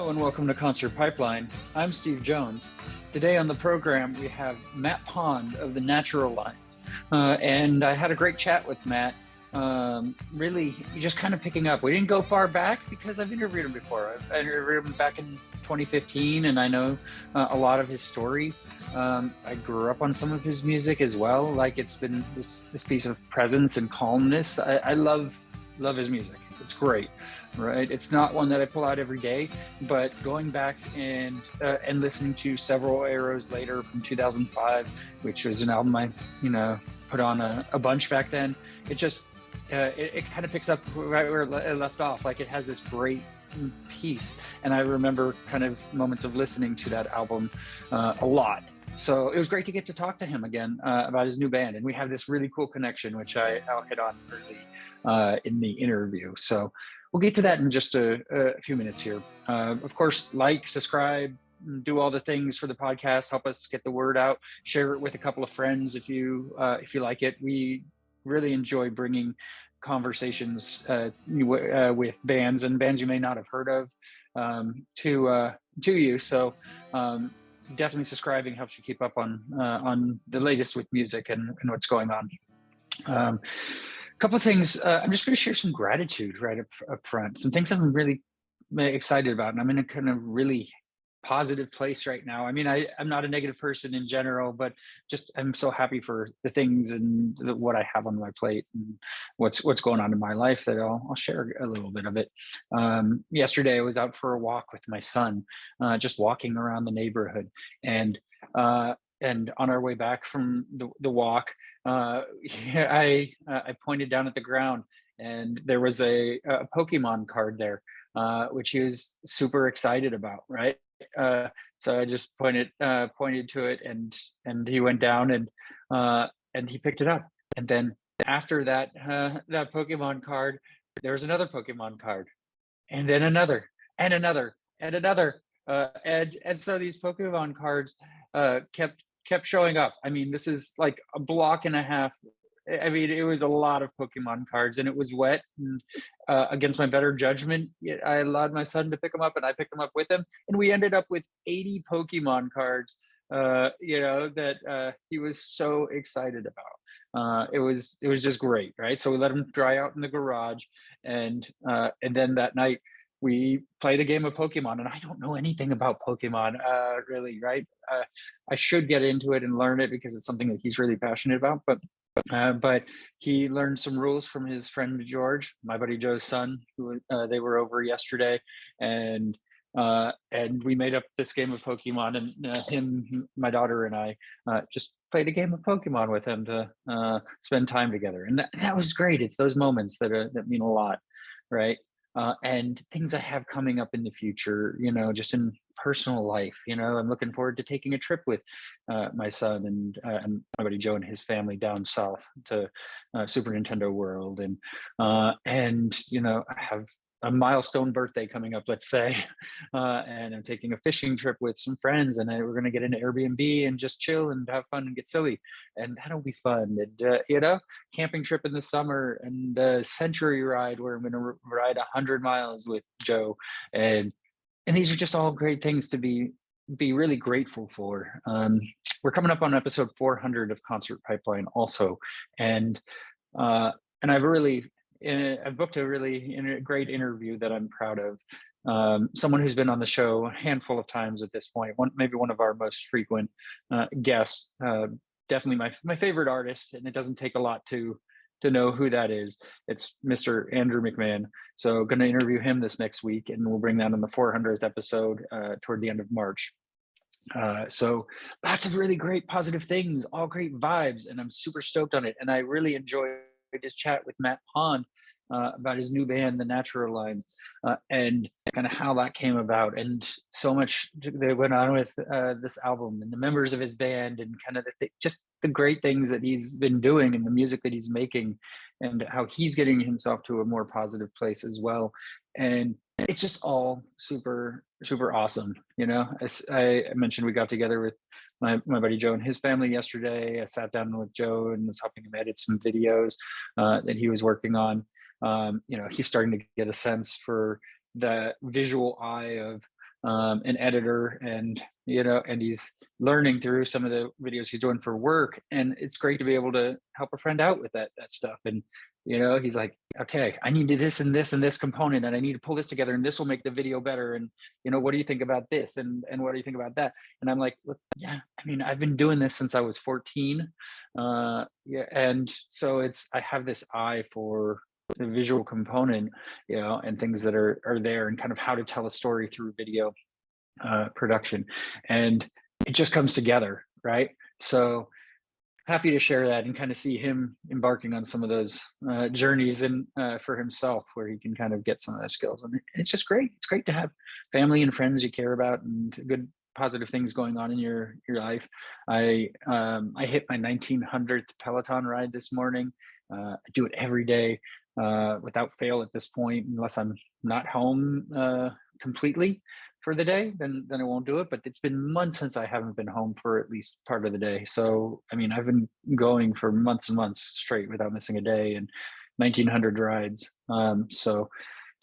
Hello and welcome to Concert Pipeline. I'm Steve Jones. Today on the program we have Matt Pond of the Natural Lines. And I had a great chat with Matt. Really just kind of picking up. We didn't go far back because I've interviewed him before. I interviewed him back in 2015 and I know a lot of his story. I grew up on some of his music as well. Like it's been this piece of presence and calmness. I love his music. It's great. Right, it's not one that I pull out every day, but going back and listening to several arrows later from 2005, which was an album I put on a bunch back then. It just it kind of picks up right where it left off. Like it has this great piece, and I remember kind of moments of listening to that album a lot. So it was great to get to talk to him again about his new band, and we have this really cool connection, which I'll hit on early in the interview. So we'll get to that in just a few minutes here. Of course, like, subscribe, do all the things for the podcast, help us get the word out, share it with a couple of friends if you like it. We really enjoy bringing conversations with bands and bands you may not have heard of to you. So definitely subscribing helps you keep up on the latest with music and what's going on. Couple of things. I'm just going to share some gratitude right up front. Some things I'm really excited about, and I'm in a kind of really positive place right now. I mean, I'm not a negative person in general, but just I'm so happy for the things and what I have on my plate and what's going on in my life that I'll share a little bit of it. Yesterday, I was out for a walk with my son, just walking around the neighborhood, and on our way back from the walk, I pointed down at the ground, and there was a Pokemon card there, which he was super excited about, right? So I just pointed to it, and he went down and he picked it up. And then after that Pokemon card, there was another Pokemon card, and then another, and another, and another, and so these Pokemon cards kept showing up. I mean, this is like a block and a half. I mean, it was a lot of Pokemon cards, and it was wet. And against my better judgment, I allowed my son to pick them up, and I picked them up with him. And we ended up with 80 Pokemon cards, that he was so excited about. It was just great, right? So we let him dry out in the garage, and then that night we played a game of Pokemon, and I don't know anything about Pokemon, really, right? I should get into it and learn it because it's something that he's really passionate about. But he learned some rules from his friend George, my buddy Joe's son, who they were over yesterday, and we made up this game of Pokemon, and him, my daughter, and I just played a game of Pokemon with him to spend time together, and that was great. It's those moments that mean a lot, right? And things I have coming up in the future, just in personal life. I'm looking forward to taking a trip with my son and my buddy Joe and his family down south to Super Nintendo World, and I have a milestone birthday coming up, let's say, and I'm taking a fishing trip with some friends, and we're going to get an Airbnb and just chill and have fun and get silly, and that'll be fun. And camping trip in the summer, and a century ride where I'm going to ride 100 miles with Joe, and these are just all great things to be really grateful for. We're coming up on episode 400 of Concert Pipeline also, and I've booked a really great interview that I'm proud of. Someone who's been on the show a handful of times at this point, maybe one of our most frequent guests. Definitely my favorite artist, and it doesn't take a lot to know who that is. It's Mr. Andrew McMahon. So going to interview him this next week, and we'll bring that on the 400th episode toward the end of March. So lots of really great positive things, all great vibes, and I'm super stoked on it. And I really enjoyed this chat with Matt Pond about his new band, The Natural Lines, and kind of how that came about, and so much that went on with this album and the members of his band, and kind of just the great things that he's been doing and the music that he's making, and how he's getting himself to a more positive place as well. And it's just all super, super awesome. As I mentioned, we got together with my buddy Joe and his family yesterday. I sat down with Joe and was helping him edit some videos that he was working on. He's starting to get a sense for the visual eye of an editor, and and he's learning through some of the videos he's doing for work, and it's great to be able to help a friend out with that stuff. And he's like, okay, I need this and this and this component, and I need to pull this together, and this will make the video better. And what do you think about this? And what do you think about that? And I'm like, look, yeah, I mean, I've been doing this since I was 14. Yeah, and so I have this eye for the visual component, and things that are there, and kind of how to tell a story through video production, and it just comes together, right? So happy to share that and kind of see him embarking on some of those journeys and for himself, where he can kind of get some of those skills. And it's just great. It's great to have family and friends you care about, and good positive things going on in your life. I hit my 1900th Peloton ride this morning. I do it every day without fail at this point, unless I'm not home completely for the day, then I won't do it. But it's been months since I haven't been home for at least part of the day. So, I mean, I've been going for months and months straight without missing a day, and 1900 rides. So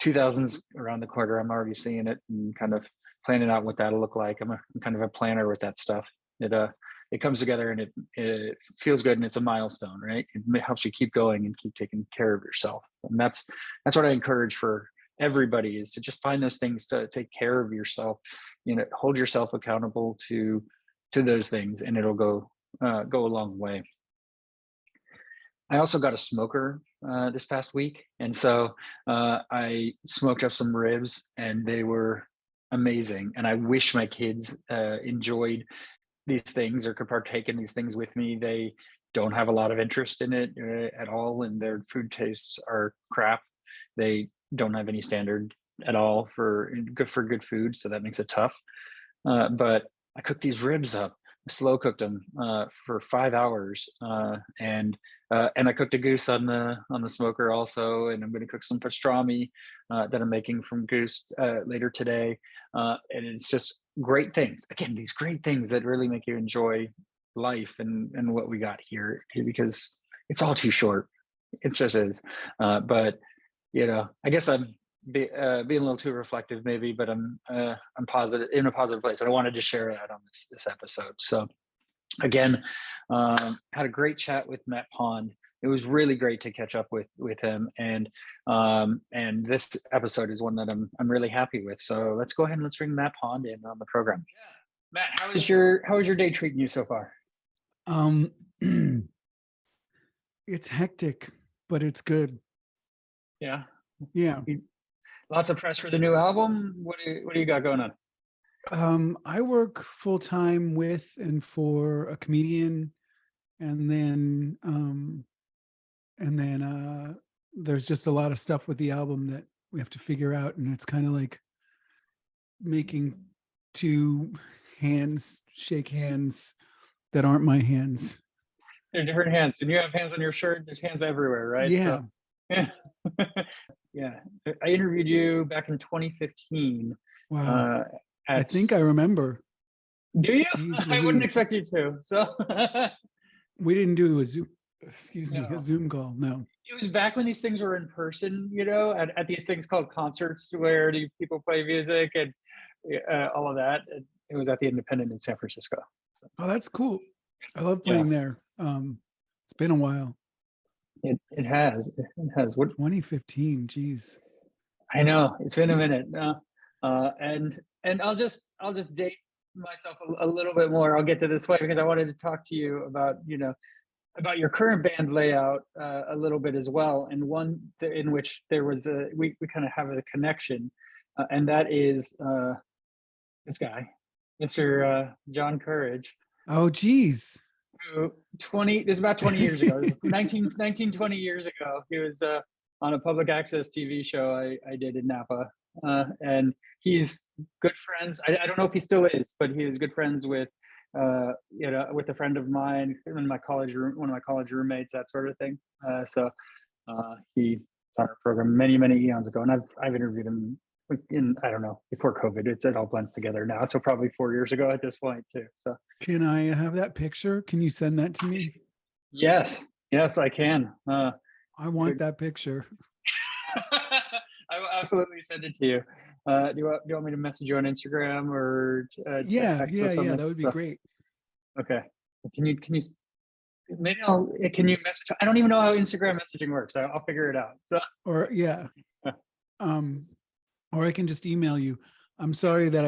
2000's around the corner. I'm already seeing it and kind of planning out what that'll look like. I'm kind of a planner with that stuff. It comes together, and it feels good, and it's a milestone, right? It helps you keep going and keep taking care of yourself. And that's what I encourage for everybody, is to just find those things to take care of yourself. Hold yourself accountable to those things, and it'll go a long way. I also got a smoker this past week, and so I smoked up some ribs, and they were amazing. And I wish my kids enjoyed these things or could partake in these things with me. They don't have a lot of interest in it at all, and their food tastes are crap. They don't have any standard at all for good food, so that makes it tough. But I cooked these ribs up, slow cooked them for 5 hours, and I cooked a goose on the smoker also, and I'm going to cook some pastrami that I'm making from goose later today, and it's just great things. Again, these great things that really make you enjoy life and what we got here, because it's all too short. It just is. But I guess I'm being a little too reflective, maybe, but I'm positive, in a positive place. And I wanted to share that on this episode. So again, had a great chat with Matt Pond. It was really great to catch up with him, and this episode is one that I'm really happy with. So let's go ahead and let's bring Matt Pond in on the program. Yeah. Matt, how is your day treating you so far? It's hectic, but it's good. Yeah. Lots of press for the new album. What do you got going on? I work full time with and for a comedian, and then there's just a lot of stuff with the album that we have to figure out, and it's kind of like making two hands shake hands that aren't my hands. They're different hands, and you have hands on your shirt. There's hands everywhere, right? Yeah. So, yeah. I interviewed you back in 2015. Wow. I think I remember. Do you? I wouldn't expect you to. So we didn't do a Zoom. A Zoom call. No. It was back when these things were in person. At these things called concerts, where people play music and all of that. It was at the Independent in San Francisco. So. Oh, that's cool. I love playing there. It's been a while. It has. What? 2015. Geez. I know, it's been a minute. And I'll just date myself a little bit more. I'll get to this way because I wanted to talk to you about about your current band layout a little bit as well, and one in which there was we kind of have a connection, and that is this guy, Mr. John Courage. Oh, geez. This is about 20 years ago. 20 years ago. He was on a public access TV show I did in Napa. And he's good friends. I don't know if he still is, but he was good friends with with a friend of mine in one of my college roommates, that sort of thing. So he on our program many eons ago, and I've interviewed him I don't know, before COVID. It all blends together now, so probably 4 years ago at this point too. So can I have that picture? Can you send that to me? Yes, I can. I want that picture. I will absolutely send it to you. Do you want me to message you on Instagram or Yeah, text or yeah, yeah. something? That would be So, great. okay. Can you maybe can you message? I don't even know how Instagram messaging works. I'll figure it out. So Or yeah. Um, or I can just email you. I'm sorry that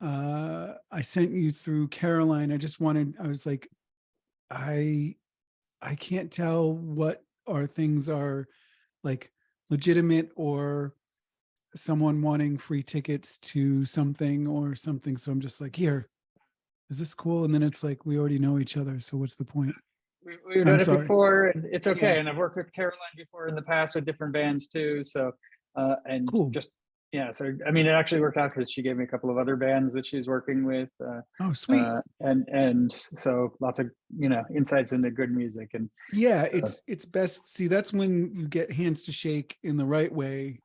I sent you through Caroline. I was like, I can't tell what our things are like legitimate or someone wanting free tickets to something or something. So I'm just like, here, is this cool? And then it's like, we already know each other. So what's the point? we've I'm done it sorry. before, and it's Yeah, okay. And I've worked with Caroline before in the past with different bands too. So and cool. just yeah. So I mean, it actually worked out because she gave me a couple of other bands that she's working with. Oh, sweet. And so lots of insights into good music and Yeah, so, it's best. See, that's when you get hands to shake in the right way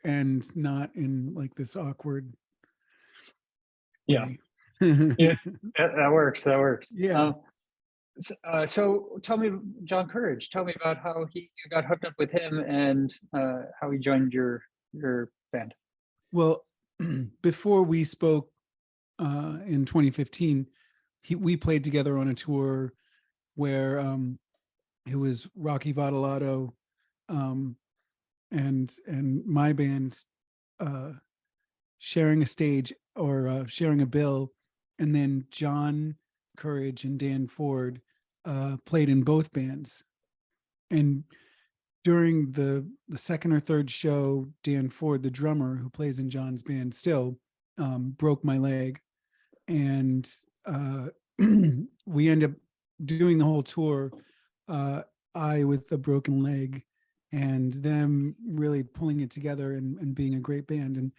and not in like this awkward yeah, way. yeah, that works. That works. Yeah. So tell me, John Courage, tell me about how you got hooked up with him and how he joined your band. Well, before we spoke in 2015, we played together on a tour where it was Rocky Vadalato um, and my band uh, sharing a stage or sharing a bill, and then John Courage and Dan Ford played in both bands. And during the second or third show, Dan Ford, the drummer who plays in John's band still, broke my leg, and we end up doing the whole tour. I with a broken leg, and them really pulling it together and being a great band.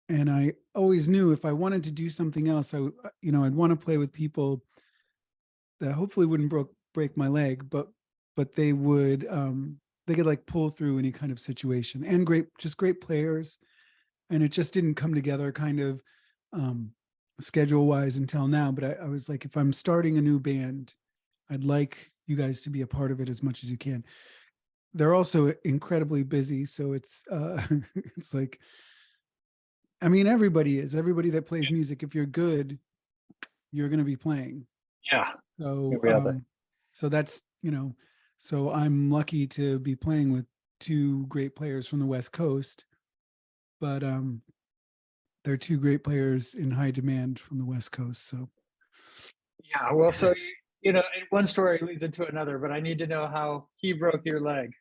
And I always knew if I wanted to do something else, I'd want to play with people that hopefully wouldn't break my leg, but they could like pull through any kind of situation, and just great players. And it just didn't come together kind of schedule wise until now. But I was like, if I'm starting a new band, I'd like you guys to be a part of it as much as you can. They're also incredibly busy, so it's it's like, I mean, everybody that plays music, if you're good, you're going to be playing. Yeah, So, we have that. so that's, so I'm lucky to be playing with two great players from the West Coast, but they're two great players in high demand from the West Coast. So, Yeah, well, so one story leads into another, but I need to know how he broke your leg.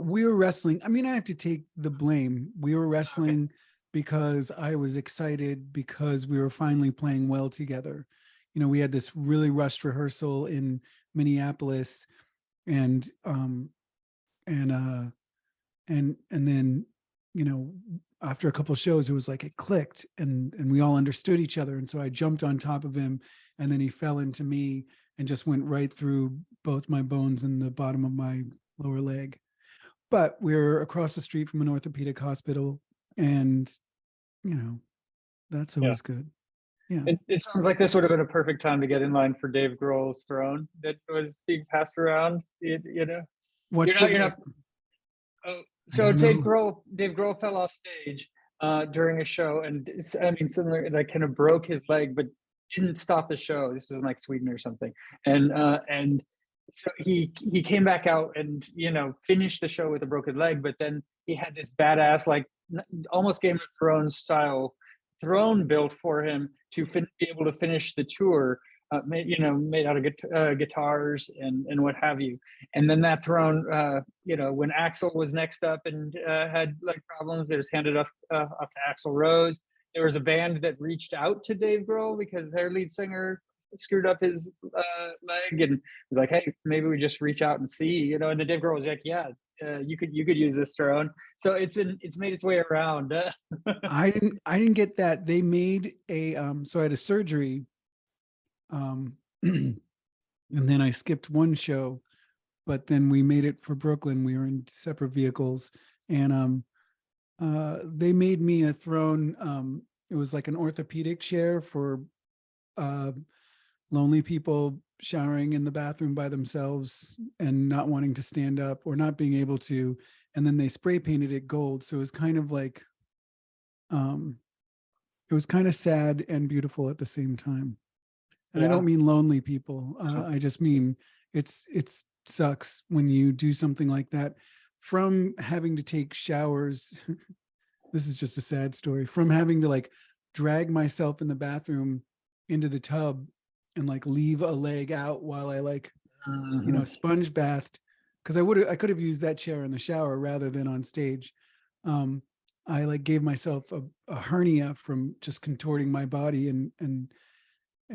we were wrestling. I mean, I have to take the blame. We were Okay. wrestling because I was excited because we were finally playing well together. We had this really rushed rehearsal in Minneapolis, and and uh and then after a couple of shows, it was like it clicked, and we all understood each other. And so I jumped on top of him, and then he fell into me and just went right through both my bones and the bottom of my lower leg. But we're across the street from an orthopedic hospital, and that's Yeah. always good. Yeah. It sounds like this would have been a perfect time to get in line for Dave Grohl's throne that was being passed around. What's You're the not. Oh, I so don't know. Dave Grohl fell off stage during a show, and I mean, similar, like kind of broke his leg, but didn't stop the show. This was in like Sweden or something, and so he came back out and finished the show with a broken leg, but then he had this badass like almost Game of Thrones style throne built for him to be able to finish the tour, made out of guitars and what have you. And then that throne, when Axl was next up and had like problems, they just handed up to Axl Rose. There was a band that reached out to Dave Grohl because their lead singer screwed up his leg, and was like, "Hey, maybe we just reach out and see," And then Dave Grohl was like, "Yeah, you could use this throne." So it's made its way around. I didn't get that. They made a so I had a surgery, and then I skipped one show, but then we made it for Brooklyn. We were in separate vehicles, and they made me a throne. It was like an orthopedic chair for lonely people showering in the bathroom by themselves and not wanting to stand up or not being able to. and then they spray painted it gold. So it was kind of like, it was kind of sad and beautiful at the same time. And I don't mean lonely people. I just mean it sucks when you do something like that. From having to take showers, this is just a sad story. From having to like drag myself in the bathroom into the tub and like leave a leg out while I like, you know, sponge bathed, because I could have used that chair in the shower rather than on stage. I like gave myself a hernia from just contorting my body, and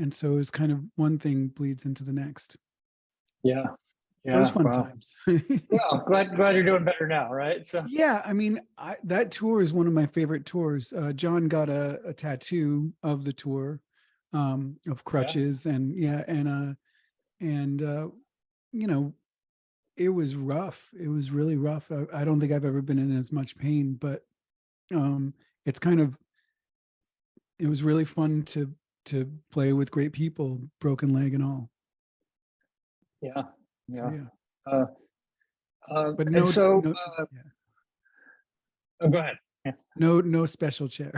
so it was kind of one thing bleeds into the next. Yeah. So it was fun Wow. times. Well, glad you're doing better now, right? So Yeah, I mean, that tour is one of my favorite tours. John got a tattoo of the tour, of crutches, and you know, it was rough. It was really rough. I don't think I've ever been in as much pain, but it's kind of, it was really fun to play with great people, broken leg and all. yeah. So, yeah. But no, yeah. Oh, go ahead. Yeah. No special chair.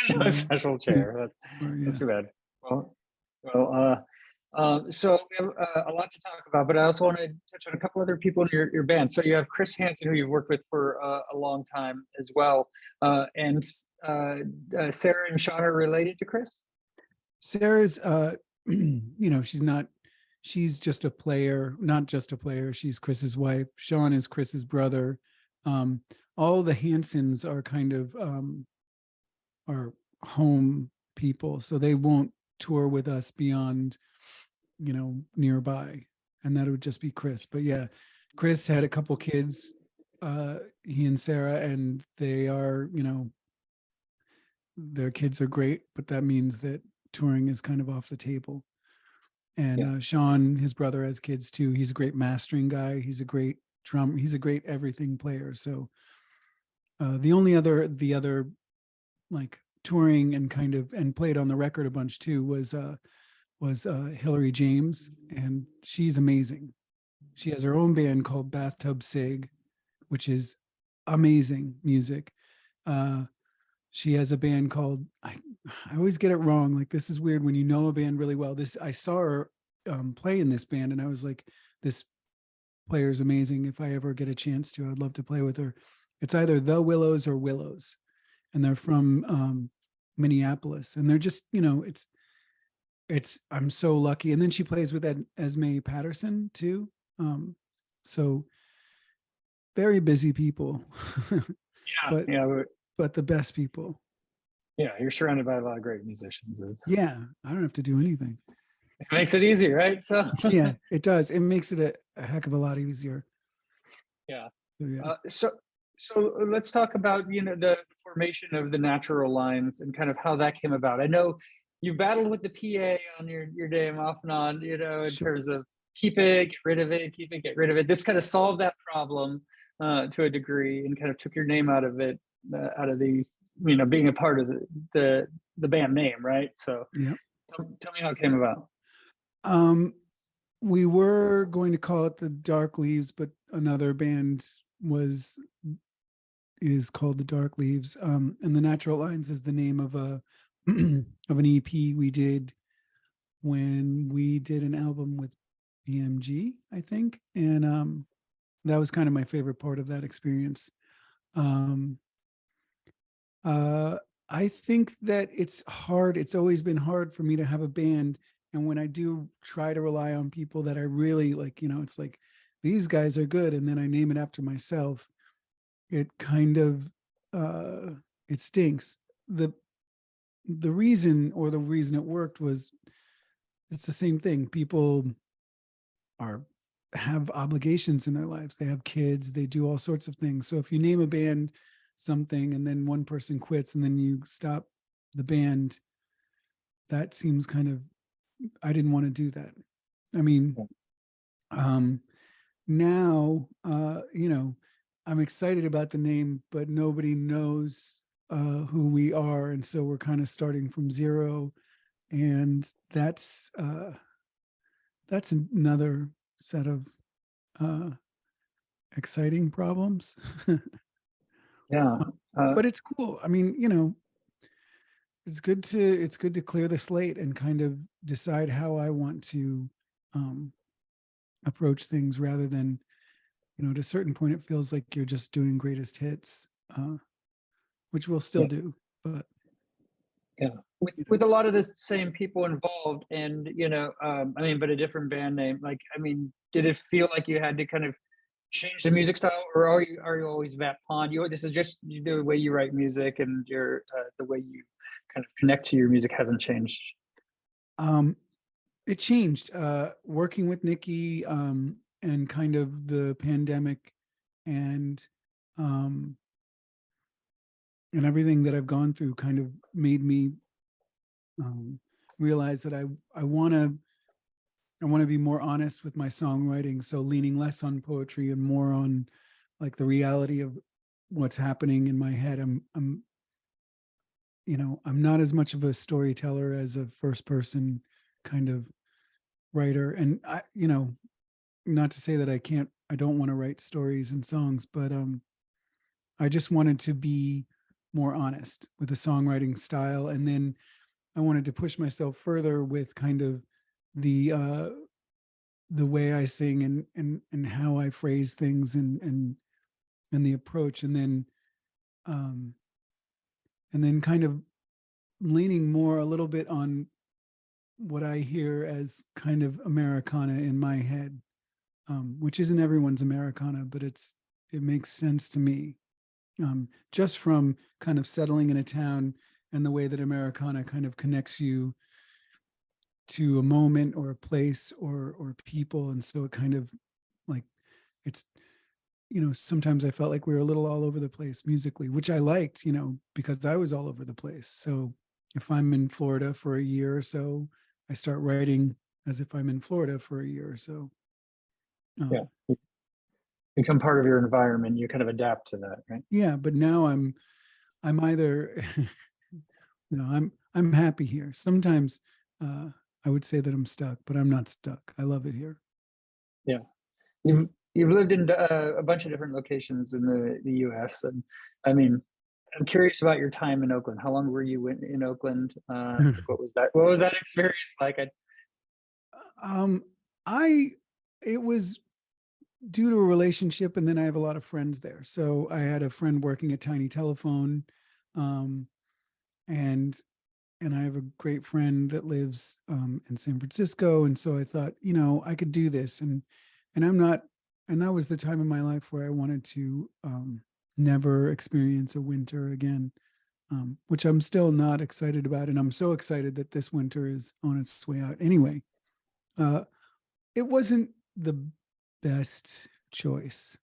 No special chair. That's too bad. So we have a lot to talk about, but I also want to touch on a couple other people in your band. So you have Chris Hansen, who you've worked with for a long time as well, and Sarah and Sean are related to Chris. Sarah's, you know, she's just a player, not just a player. She's Chris's wife. Sean is Chris's brother. All the Hansons are kind of our home people, so they won't tour with us beyond, you know, nearby, and that would just be Chris. But yeah, Chris had a couple kids, he and Sarah, and they are, you know, their kids are great, but that means that touring is kind of off the table. And Sean, his brother, has kids too. He's a great mastering guy. He's a great he's a great everything player. So the other like touring and kind of and played on the record a bunch too was Hillary James, and she's amazing. She has her own band called Bathtub Sig, which is amazing music. She has a band called, I always get it wrong. Like, this is weird when you know a band really well. I saw her play in this band, and I was like, this player is amazing. If I ever get a chance to, I'd love to play with her. It's either The Willows or Willows, and they're from Minneapolis, and they're just, you know, I'm so lucky. And then she plays with Esme Patterson too. So very busy people. But the best people. Yeah, you're surrounded by a lot of great musicians. Yeah, I don't have to do anything. It makes it easy, right? So yeah, it does. It makes it a heck of a lot easier. Yeah. So yeah. So let's talk about, you know, the formation of the Natural Lines and kind of how that came about. I know you battled with the PA on your day off and on, you know, in terms of keep it, get rid of it, keep it, get rid of it. This kind of solved that problem to a degree and kind of took your name out of it, out of the, you know, being a part of the band name, right? So yeah. Tell me how it came about. We were going to call it the Dark Leaves, but another band is called the Dark Leaves. And the Natural Lines is the name of of an EP we did when we did an album with BMG, I think. And that was kind of my favorite part of that experience. I think that it's hard. It's always been hard for me to have a band. And when I do try to rely on people that I really like, you know, it's like, these guys are good, and then I name it after myself, it kind of, it stinks. The reason it worked was, it's the same thing. People have obligations in their lives. They have kids, they do all sorts of things. So if you name a band something and then one person quits and then you stop the band, that seems kind of, I didn't want to do that. I mean, now, you know, I'm excited about the name, but nobody knows who we are. And so we're kind of starting from zero. And that's another set of exciting problems. Yeah. But it's cool. I mean, you know, it's good to clear the slate and kind of decide how I want to um, approach things rather than, you know, at a certain point it feels like you're just doing greatest hits, which we'll still Yeah. do. But Yeah. you know, With a lot of the same people involved, and I mean, but a different band name. Like, I mean, did it feel like you had to kind of change the music style, or are you always Matt Pond? This is just the way you write music, and your the way you kind of connect to your music hasn't changed. um, it changed. Working with Nikki and kind of the pandemic and um, and everything that I've gone through kind of made me um, realize that I want to be more honest with my songwriting. So leaning less on poetry and more on like the reality of what's happening in my head. I'm you know, I'm not as much of a storyteller as a first person kind of writer. And I, you know, not to say that I don't want to write stories and songs, but I just wanted to be more honest with the songwriting style. And then I wanted to push myself further with kind of the the way I sing and how I phrase things and the approach. Um and then kind of leaning more a little bit on what I hear as kind of Americana in my head, which isn't everyone's Americana, but it makes sense to me. Just from kind of settling in a town and the way that Americana kind of connects you to a moment or a place or people. And so it kind of like it's, you know, sometimes I felt like we were a little all over the place musically, which I liked, you know, because I was all over the place. So if I'm in Florida for a year or so, I start writing as if I'm in Florida for a year or so. Yeah, Um, you become part of your environment. You kind of adapt to that, right? yeah, but now I'm either no, I'm happy here. Sometimes uh, I would say that I'm stuck, but I'm not stuck. I love it here. Yeah. You've lived in a bunch of different locations in the U.S. and I mean, I'm curious about your time in Oakland. How long were you in Oakland? Like, what was that? What was that experience like? um, I it was due to a relationship, and then I have a lot of friends there. So I had a friend working at Tiny Telephone, um, and I have a great friend that lives in San Francisco, and so I thought, you know, I could do this, and I'm not, and that was the time in my life where I wanted to never experience a winter again, which I'm still not excited about, and I'm so excited that this winter is on its way out. Anyway, uh, it wasn't the best choice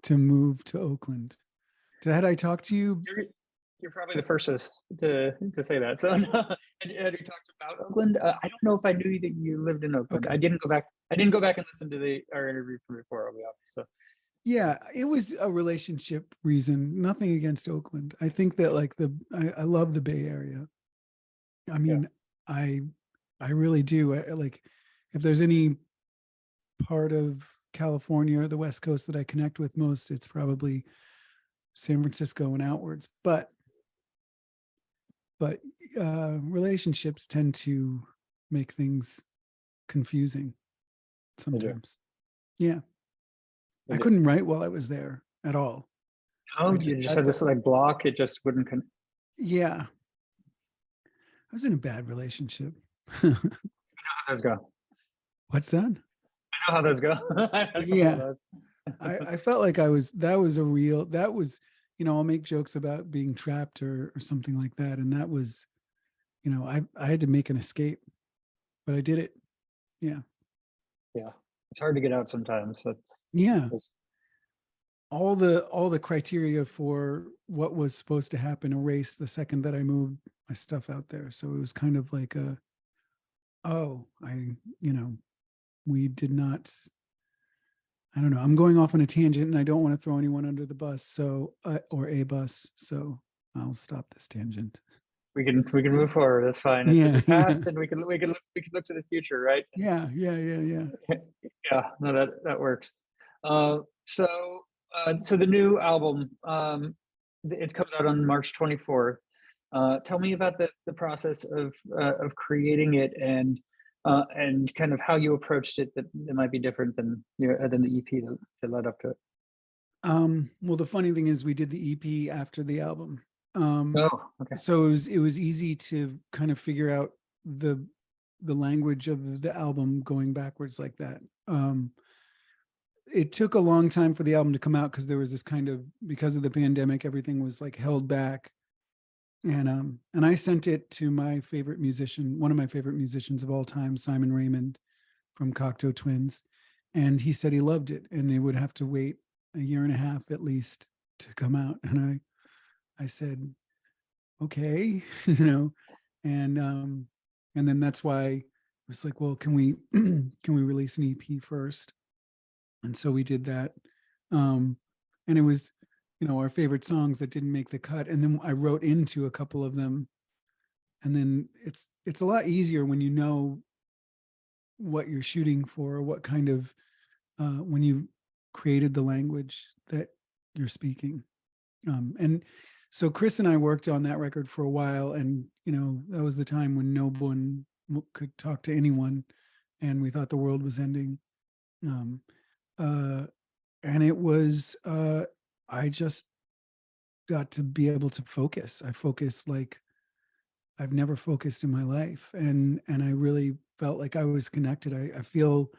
to move to Oakland. Had I talked to you? You're probably the first to say that. So, no. Had you talked about Oakland? I don't know if I knew that you lived in Oakland. Okay. I didn't go back and listen to the our interview from before. I'll be honest. So, Yeah, it was a relationship reason. Nothing against Oakland. I think that like I love the Bay Area. I yeah, mean, I I really do. Like if there's any part of California or the West Coast that I connect with most, it's probably San Francisco and outwards. But relationships tend to make things confusing they do. sometimes. Yeah, They I do. couldn't write while I was there at all. I No, just you just had had that. this like block. It just wouldn't. Yeah, I was in a bad relationship. How those go? What's that? I know how those go. I know how Yeah, those. I felt like I was, that was a real, that was, you know, I'll make jokes about being trapped or something like that. And that was, you know, I had to make an escape, but I did it. Yeah. Yeah, it's hard to get out sometimes. Yeah. That's All the criteria for what was supposed to happen erased the second that I moved my stuff out there. So it was kind of like a, oh, you know, we did not, I don't know. I'm going off on a tangent and I don't want to throw anyone under the bus. So, or a bus. So I'll stop this tangent. we can move forward. That's fine. It's in Yeah. the past, and we can look to the future, right? Yeah. Yeah. Yeah. Yeah. Yeah, no, that works. So the new album, it comes out on March 24th. Tell me about the process of creating it and kind of how you approached it that might be different than the EP that led up to it. Well, the funny thing is we did the EP after the album. Um, Oh, okay. so it was easy to kind of figure out the language of the album going backwards like that. It took a long time for the album to come out because there was this kind of, because of the pandemic, everything was like held back. And I sent it to my favorite musician, one of my favorite musicians of all time, Simon Raymond from Cocteau Twins. And he said he loved it and it would have to wait a year and a half at least to come out. And I said, okay, and then that's why it was like, well, can we can we release an EP first? And so we did that. And it was, our favorite songs that didn't make the cut. And then I wrote into a couple of them. And then it's a lot easier when you know what you're shooting for, or what kind of, when you created the language that you're speaking. And so Chris and I worked on that record for a while, and that was the time when no one could talk to anyone, and we thought the world was ending. And it was, I just got to be able to focus. I focused like I've never focused in my life, and I really felt like I was connected. I feel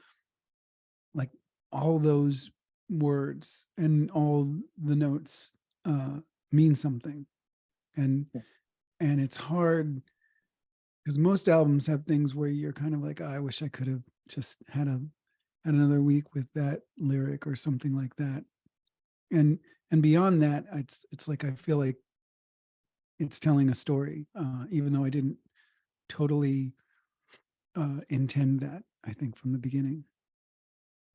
like all those words and all the notes mean something, and it's hard because most albums have things where you're kind of like, oh, I wish I could have just had another week with that lyric or something like that. And beyond that, it's like I feel like it's telling a story, even though I didn't totally intend that, I think, from the beginning.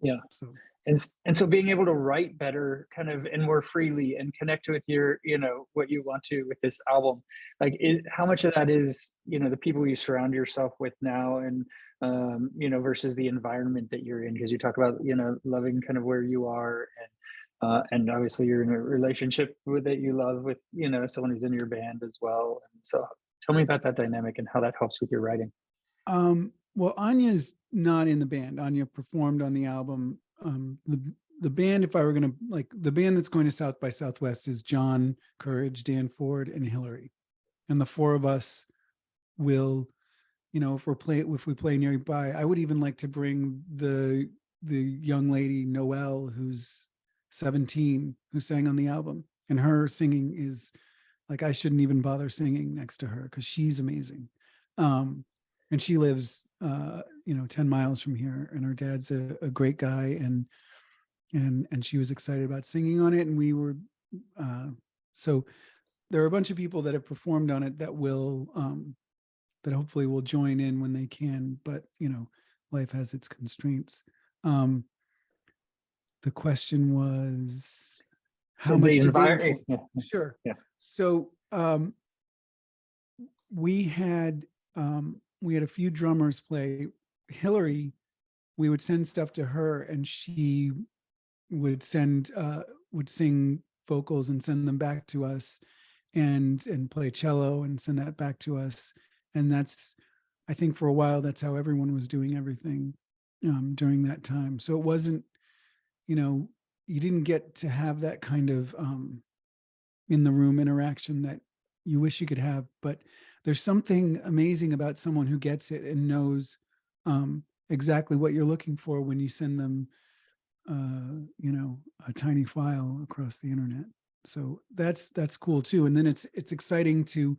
Yeah. So And so being able to write better kind of and more freely and connect with your, what you want to with this album, like how much of that is, the people you surround yourself with now and, versus the environment that you're in? Because you talk about, loving kind of where you are and obviously you're in a relationship with that you love with, someone who's in your band as well. And so tell me about that dynamic and how that helps with your writing. Well, Anya's not in the band. Anya performed on the album. The band, if I were going to, like, the band that's going to South by Southwest is John Courage, Dan Ford, and Hillary. And the four of us will, if we play nearby, I would even like to bring the young lady, Noelle, who's 17, who sang on the album. And her singing is like, I shouldn't even bother singing next to her because she's amazing. And she lives 10 miles from here, and her dad's a great guy, and she was excited about singing on it. And we were so there are a bunch of people that have performed on it that will that hopefully will join in when they can, but life has its constraints. The question was how So much the did they environment, Sure. Yeah. So we had a few drummers play. Hillary, we would send stuff to her, and she would sing vocals and send them back to us, and play cello and send that back to us. And that's, I think, for a while, that's how everyone was doing everything during that time. So it wasn't, you didn't get to have that kind of in the room interaction that you wish you could have, but there's something amazing about someone who gets it and knows exactly what you're looking for when you send them, a tiny file across the internet. So that's cool too. And then it's exciting to,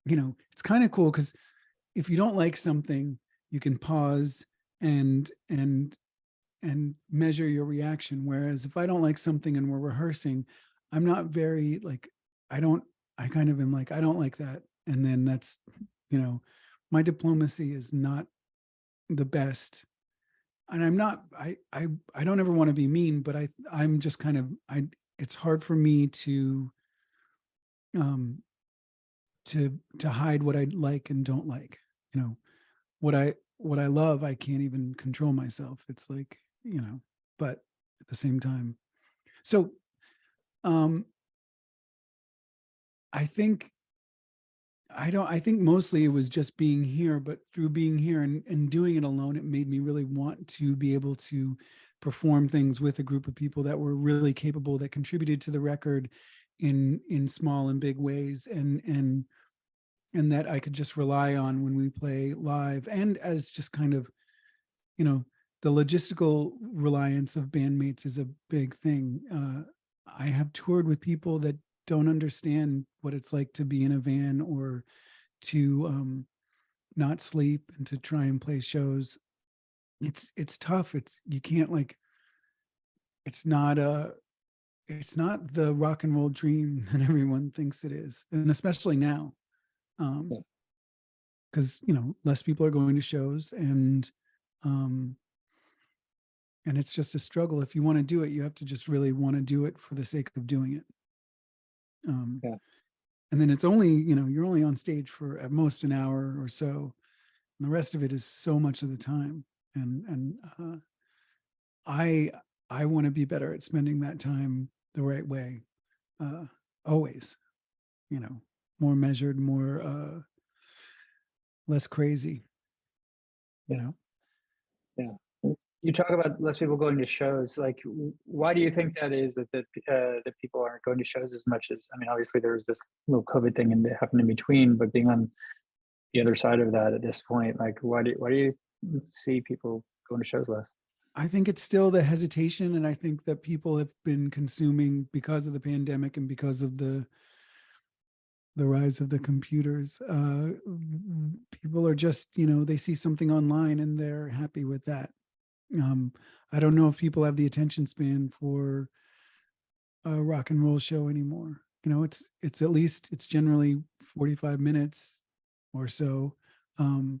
it's kind of cool because if you don't like something, you can pause and measure your reaction. Whereas if I don't like something and we're rehearsing, I'm not very like, I kind of am like, I don't like that. And then that's, my diplomacy is not the best. And I'm not, I don't ever want to be mean, but I'm just kind of, it's hard for me to hide what I like and don't like. What I love, I can't even control myself. It's like, but at the same time. So I think I think mostly it was just being here, but through being here and doing it alone, it made me really want to be able to perform things with a group of people that were really capable, that contributed to the record in small and big ways, and that I could just rely on when we play live, and as just kind of, you know, the logistical reliance of bandmates is a big thing. I have toured with people that don't understand what it's like to be in a van, or to not sleep and to try and play shows. It's tough. You can't, like, it's not the rock and roll dream that everyone thinks it is, and especially now, because less people are going to shows, um and it's just a struggle. If you want to do it, you have to just really want to do it for the sake of doing it. Yeah. And then it's only, you're only on stage for at most an hour or so, and the rest of it is so much of the time. And I want to be better at spending that time the right way, always, more measured, more less crazy, Yeah. You talk about less people going to shows. Like, why do you think that is, that people aren't going to shows as much as? I mean, obviously there was this little COVID thing and it happened in between, but being on the other side of that at this point, like, why do you see people going to shows less? I think it's still the hesitation, and I think that people have been consuming, because of the pandemic and because of the rise of the computers. People are just, they see something online and they're happy with that. I don't know if people have the attention span for a rock and roll show anymore. It's at least, it's generally 45 minutes or so. And,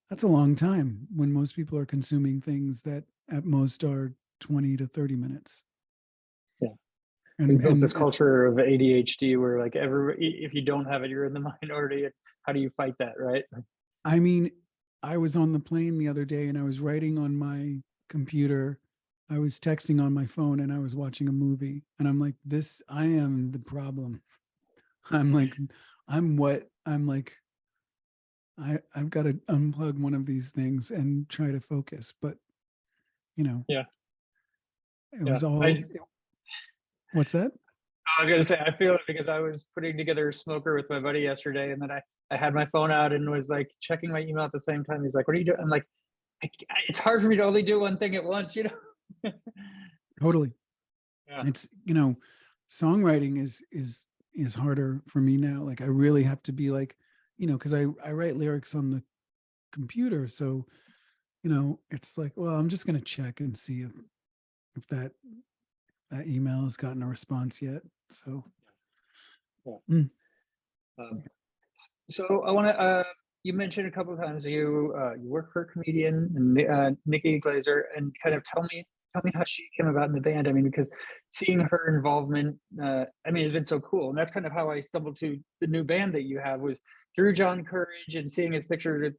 that's a long time when most people are consuming things that at most are 20 to 30 minutes. Yeah. We built this culture of ADHD where, like, if you don't have it, you're in the minority. How do you fight that, right? I mean, I was on the plane the other day and I was writing on my computer. I was texting on my phone and I was watching a movie, and I'm like, I am the problem. I've got to unplug one of these things and try to focus. But, Yeah. It was all. What's that? I was going to say, I feel it because I was putting together a smoker with my buddy yesterday, and then I had my phone out and was like checking my email at the same time. He's like, "What are you doing?" I'm like, it's hard for me to only do one thing at once, Totally. Yeah. It's, songwriting is harder for me now. Like, I really have to be like, because I write lyrics on the computer. So, it's like, well, I'm just going to check and see if that email has gotten a response yet. So, yeah. So I want to, you mentioned a couple of times you work for a comedian, Nikki Glaser, and kind of tell me how she came about in the band. I mean, because seeing her involvement, has been so cool. And that's kind of how I stumbled to the new band that you have, was through John Courage and seeing his picture with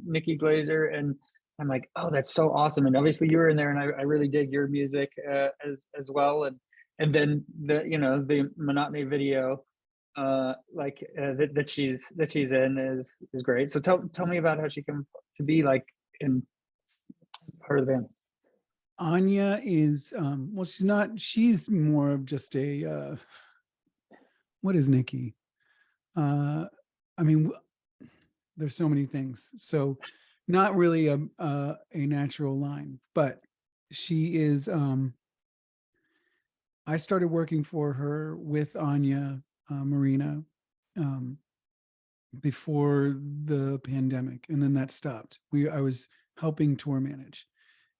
Nikki Glaser. And I'm like, oh, that's so awesome. And obviously you were in there, and I really dig your music as well. And then the Monotony video that she's in is great. So tell me about how she came to be, like, in part of the band. Anya is well, she's more of just a what is Nikki? I mean, there's so many things. So not really a natural line, but she is I started working for her with Anya Marina before the pandemic, and then that stopped. I was helping tour manage,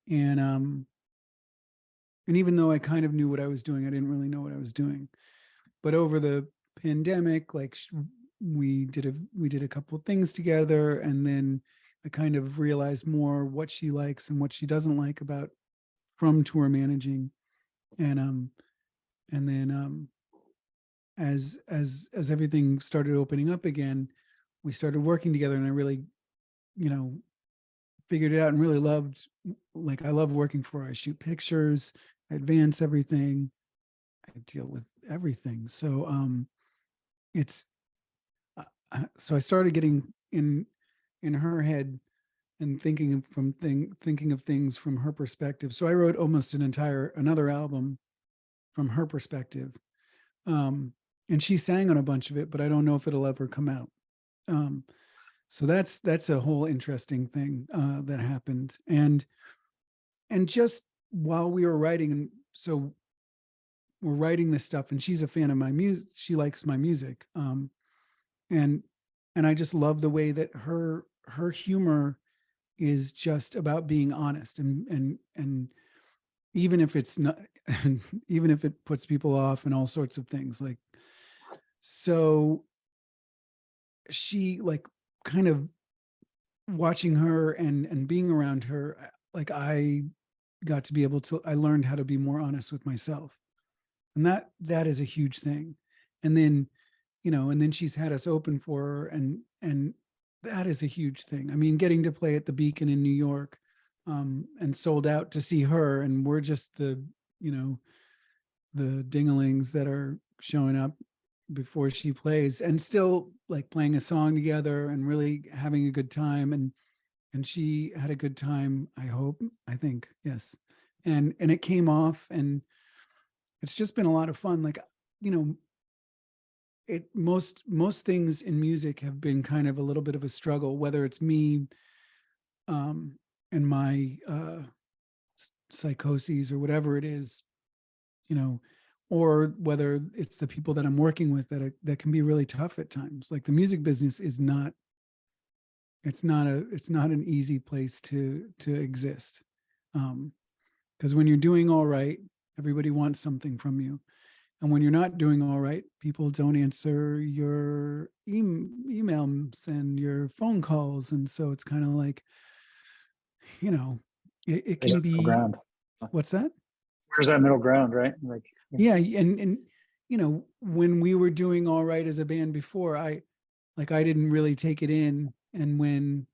and even though I kind of knew what I was doing, I didn't really know what I was doing. But over the pandemic, like, we did a couple of things together, and then I kind of realized more what she likes and what she doesn't like about from tour managing, and then as everything started opening up again, we started working together, and I really, figured it out and really loved like I love working for her. I shoot pictures, I advance everything, I deal with everything. So it's so I started getting in her head and thinking of things from her perspective. So I wrote almost another album from her perspective. And she sang on a bunch of it, but I don't know if it'll ever come out. So that's a whole interesting thing that happened. And just while we were writing, so we're writing this stuff, and she's a fan of my music. She likes my music. And I just love the way that her humor is just about being honest, and even if it's not, even if it puts people off and all sorts of things, like, so she, like, kind of watching her and being around her, like, I learned how to be more honest with myself. And that is a huge thing. And then, and then she's had us open for her, and that is a huge thing. I mean, getting to play at the Beacon in New York, and sold out to see her, and we're just the dinglings that are showing up before she plays, and still, like, playing a song together and really having a good time. And she had a good time, I think, yes. And it came off, and it's just been a lot of fun. Like, most things in music have been kind of a little bit of a struggle, whether it's me and my psychoses or whatever it is, or whether it's the people that I'm working with that can be really tough at times. Like, the music business is not, it's not an easy place to exist. Because when you're doing all right, everybody wants something from you. And when you're not doing all right, people don't answer your emails and your phone calls. And so it's kind of like, it can be ground. What's that? Where's that middle ground, right? Like, yeah. And when we were doing all right as a band before, I didn't really take it in. And when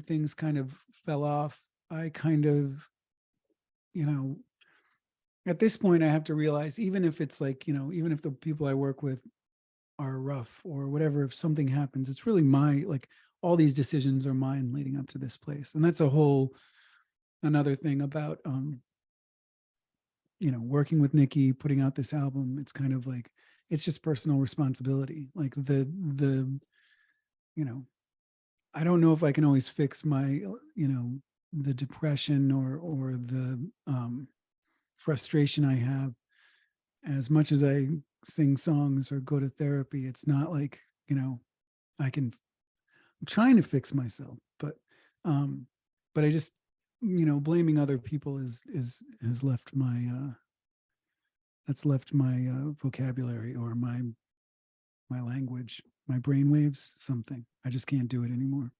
things kind of fell off, I kind of, at this point, I have to realize, even if it's like, even if the people I work with are rough or whatever, if something happens, it's really all these decisions are mine leading up to this place. And that's another thing about, working with Nikki, putting out this album. It's kind of like, it's just personal responsibility. Like I don't know if I can always fix my, the depression or the frustration I have. As much as I sing songs or go to therapy, it's not like, I'm trying to fix myself, but I just, blaming other people has left my, that's left my vocabulary or my language, my brainwaves, something. I just can't do it anymore.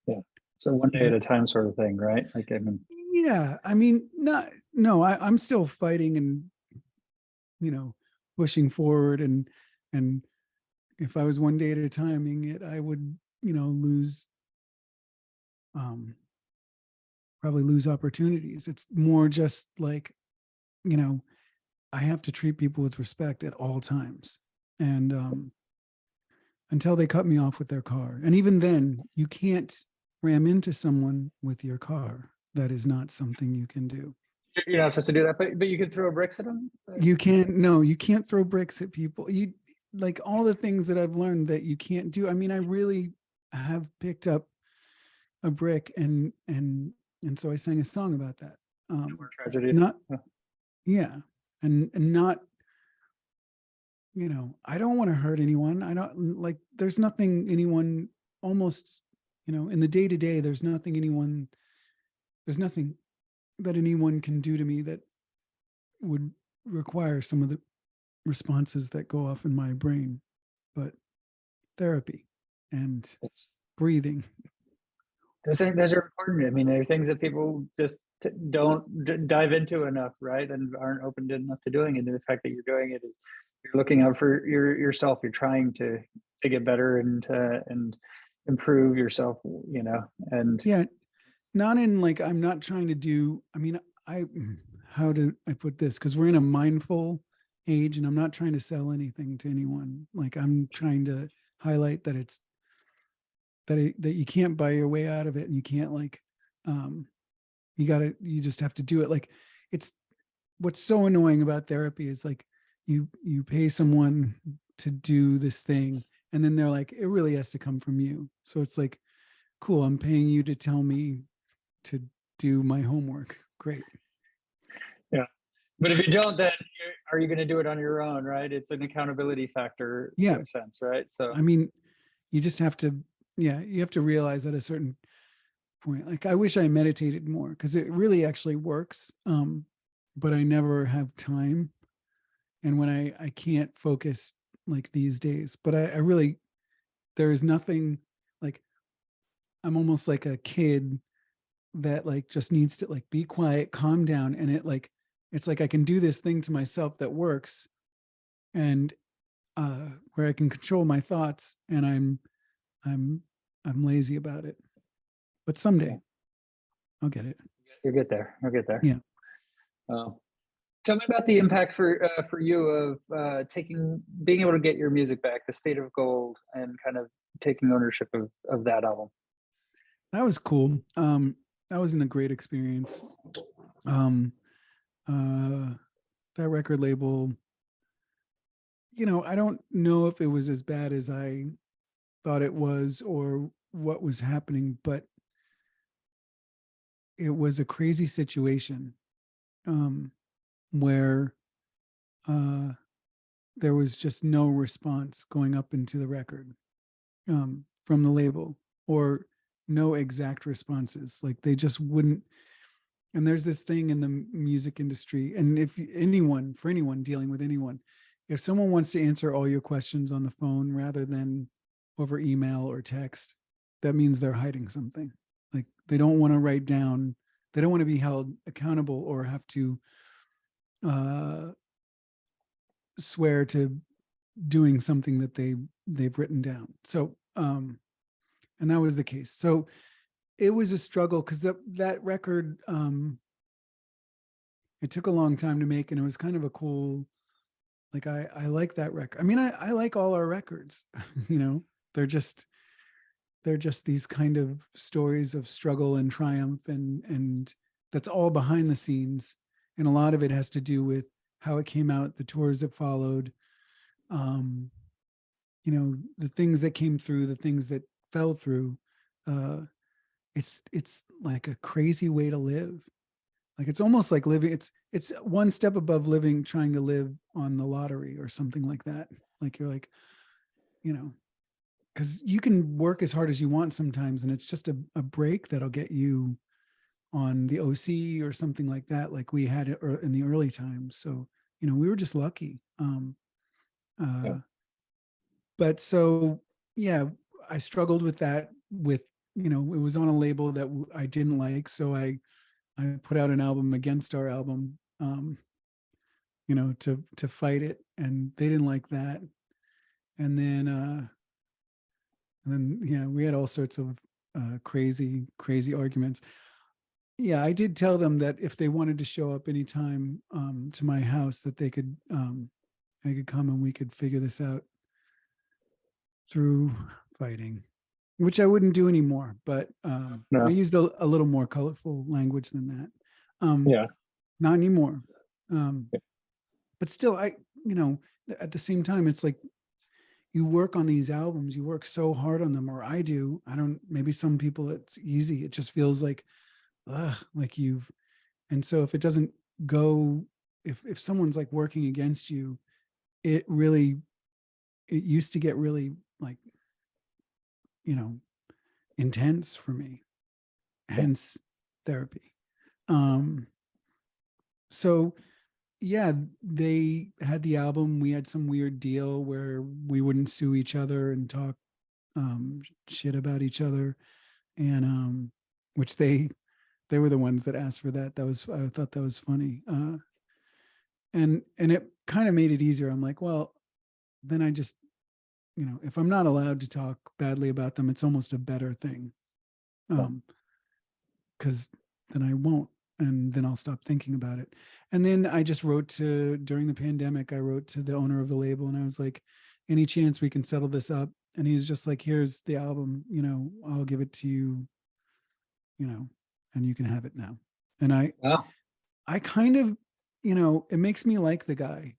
Yeah. So one day at a time sort of thing, right? Like, I mean, yeah, I mean, I'm still fighting and, pushing forward. And if I was one day at a time, I would, lose, probably lose opportunities. It's more just like, I have to treat people with respect at all times. And until they cut me off with their car. And even then, you can't ram into someone with your car. That is not something you can do. you're not supposed to do that, but you could throw bricks at them. You can't throw bricks at people. You, like, all the things that I've learned that you can't do. I mean, I really have picked up a brick, and so I sang a song about that. More tragedies. Not, yeah, and not, I don't want to hurt anyone. I don't, like, there's nothing anyone, almost, in the day to day, there's nothing that anyone can do to me that would require some of the responses that go off in my brain. But therapy and breathing. Those are important. I mean, they're things that people just don't dive into enough, right? And aren't open enough to doing it. And the fact that you're doing it is, you're looking out for yourself. You're trying to get better and improve yourself, and yeah. not in like, I'm not trying to do, I mean, how do I put this? Because we're in a mindful age, and I'm not trying to sell anything to anyone. Like, I'm trying to highlight that it's that you can't buy your way out of it, and you can't like, um, you just have to do it. Like, it's what's so annoying about therapy is like, you pay someone to do this thing, and then they're like, it really has to come from you. So it's like, cool, I'm paying you to tell me to do my homework. Great. Yeah. But if you don't, then are you going to do it on your own, right? It's an accountability factor Yeah. to a sense, right? So, I mean, you just have to, yeah, you have to realize at a certain point, like, I wish I meditated more because it really actually works. But I never have time. And when I can't focus like these days, but I really, there is nothing like, I'm almost like a kid that like just needs to like be quiet, calm down. And it's like I can do this thing to myself that works, and where I can control my thoughts, and I'm I'm lazy about it. But someday I'll get it. you'll get there. You'll get there. Yeah. Tell me about the impact for you of being able to get your music back, the State of Gold, and kind of taking ownership of that album. That was cool. That wasn't a great experience. Um, that record label, I don't know if it was as bad as I thought it was or what was happening, but it was a crazy situation, where there was just no response going up into the record, from the label, or no exact responses. Like, they just wouldn't. And there's this thing in the music industry, and if for anyone dealing with anyone, if someone wants to answer all your questions on the phone rather than over email or text, that means they're hiding something. Like, they don't want to write down, they don't want to be held accountable or have to swear to doing something that they've written down. So, and that was the case. So it was a struggle because that record, it took a long time to make, and it was kind of a cool, like, I like that record. I mean, I like all our records, they're just these kind of stories of struggle and triumph, and that's all behind the scenes. And a lot of it has to do with how it came out, the tours that followed, the things that came through, the things that fell through. It's like a crazy way to live. Like, it's almost like living, it's one step above trying to live on the lottery or something like that. Like, you're like, because you can work as hard as you want sometimes, and it's just a break that'll get you on the OC or something like that, like we had it in the early times. So, we were just lucky. Yeah. But so, yeah, I struggled with that it was on a label that I didn't like. So I put out an album against our album, to fight it, and they didn't like that. And then yeah, we had all sorts of crazy arguments. Yeah, I did tell them that if they wanted to show up anytime to my house, that they could come and we could figure this out through fighting, which I wouldn't do anymore. But No. I used a little more colorful language than that. Yeah. Not anymore. But still, at the same time, it's like, you work on these albums, you work so hard on them, or I do. I don't, maybe some people it's easy. It just feels like, like and so if it doesn't go, if someone's like working against you, it used to get really like, intense for me, hence therapy. So yeah, they had the album. We had some weird deal where we wouldn't sue each other and talk shit about each other, and which they were the ones that asked for that. I thought that was funny, and it kind of made it easier. I'm like, well, then I just, if I'm not allowed to talk badly about them, it's almost a better thing, because then I won't, and then I'll stop thinking about it. And then I just wrote during the pandemic, I wrote to the owner of the label, and I was like, any chance we can settle this up? And he's just like, here's the album, I'll give it to you, and you can have it now. And Wow. I kind of, it makes me like the guy,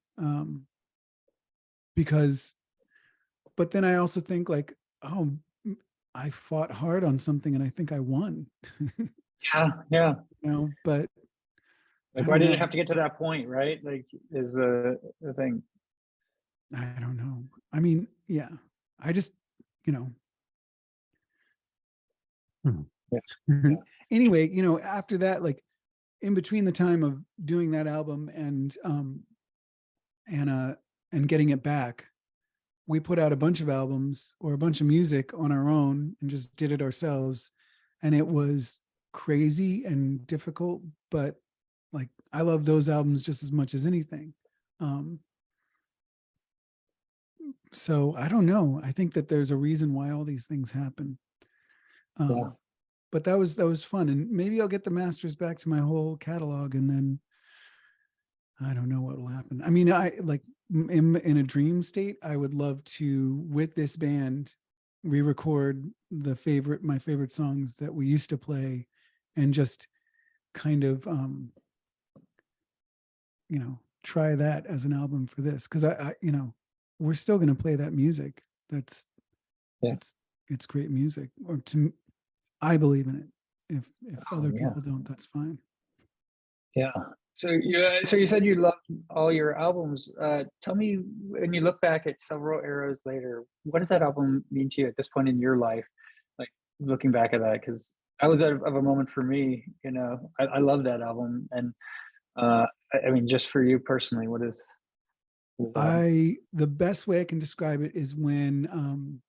because, but then I also think like, oh, I fought hard on something and I think I won. Yeah. But Like, I why don't did know. it have to get to that point, right? Like, is the thing. I don't know. I mean, yeah, I just, you know. Yeah. Yeah. Anyway, after that, like in between the time of doing that album and getting it back, we put out a bunch of albums or a bunch of music on our own and just did it ourselves. And it was crazy and difficult, but like I love those albums just as much as anything. So I don't know. I think that there's a reason why all these things happen. Yeah. But that was fun. And maybe I'll get the masters back to my whole catalog, and then I don't know what will happen. I mean, I like in a dream state, I would love to, with this band, re-record my favorite songs that we used to play, and just kind of try that as an album for this, because I we're still going to play that music. That's Yeah. it's great music, or I believe in it. If other Yeah. people don't, that's fine. Yeah. So you said you loved all your albums. Tell me, when you look back at several eras later, what does that album mean to you at this point in your life? Like, looking back at that, because that was of a moment for me. I love that album, and I mean, just for you personally, what is that? The best way I can describe it is when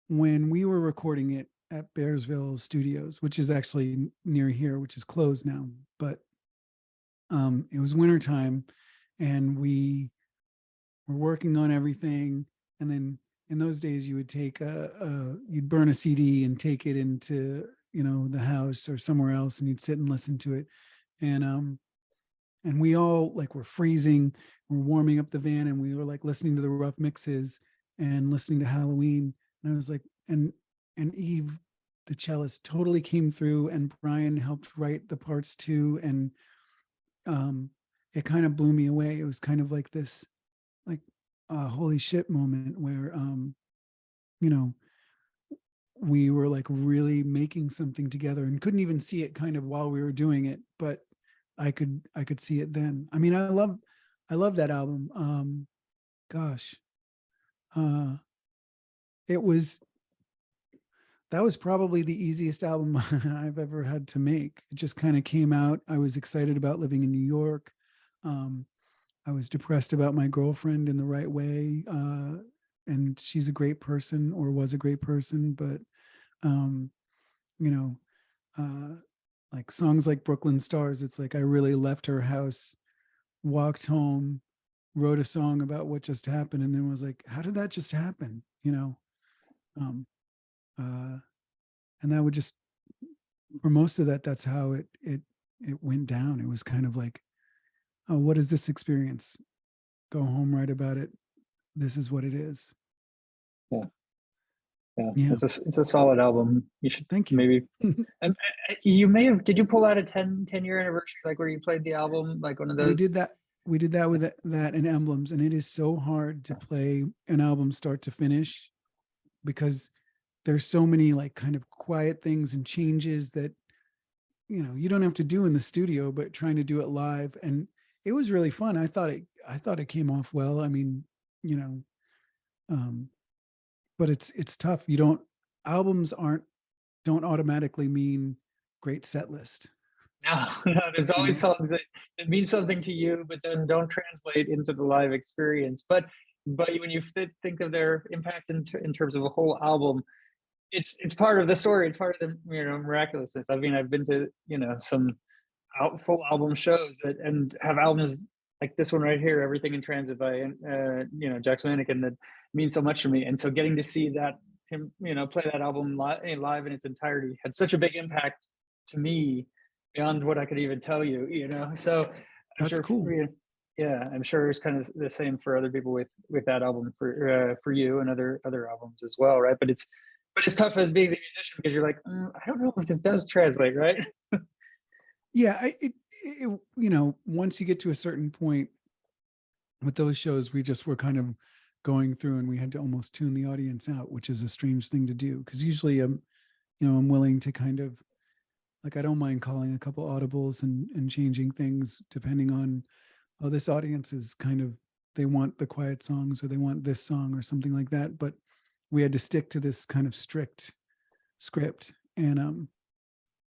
we were recording it at Bearsville Studios, which is actually near here, which is closed now, but it was wintertime, and we were working on everything. And then in those days, you would take you'd burn a CD and take it into the house or somewhere else, and you'd sit and listen to it. And we all like were freezing. We're warming up the van, and we were like listening to the rough mixes and listening to Halloween. And I was like, and Eve, the cellist, totally came through, and Brian helped write the parts too. And it kind of blew me away. It was kind of like this, like holy shit moment where we were like really making something together, and couldn't even see it kind of while we were doing it, but I could see it then. I mean, I love that album. Gosh, that was probably the easiest album I've ever had to make. It just kind of came out. I was excited about living in New York. I was depressed about my girlfriend in the right way. And she's a great person, or was a great person, but like songs like Brooklyn Stars, it's like I really left her house, walked home, wrote a song about what just happened, and then was like, how did that just happen? And that would just, for most of that, that's how it went down. It was kind of like, oh, what is this experience? Go home, write about it. This is what it is. Yeah. Yeah. It's a solid album. You should Thank you. maybe. And you may have. Did you pull out a 10-year anniversary, like where you played the album, like one of those? We did that with that and Emblems, and it is so hard to play an album start to finish, because there's so many like kind of quiet things and changes that you don't have to do in the studio, but trying to do it live. And it was really fun. I thought it came off well. I mean, but it's tough. Albums don't automatically mean great set list. No, there's always songs that mean something to you, but then don't translate into the live experience. But when you think of their impact in terms of a whole album, it's part of the story. It's part of the miraculousness. I mean, I've been to some full album shows and have albums like this one right here, Everything in Transit by Jack Mannequin, that means so much to me. And so getting to see that him, play that album live in its entirety had such a big impact to me beyond what I could even tell you, So I'm That's sure, cool. yeah, I'm sure it's kind of the same for other people with that album for you and other albums as well, right? But it's tough as being the musician because you're like, I don't know if this does translate, right? Yeah, once you get to a certain point with those shows, we just were kind of going through and we had to almost tune the audience out, which is a strange thing to do. Because usually I'm willing to kind of, like, I don't mind calling a couple audibles and changing things depending on, oh, this audience is kind of, they want the quiet songs or they want this song or something like that. But we had to stick to this kind of strict script. And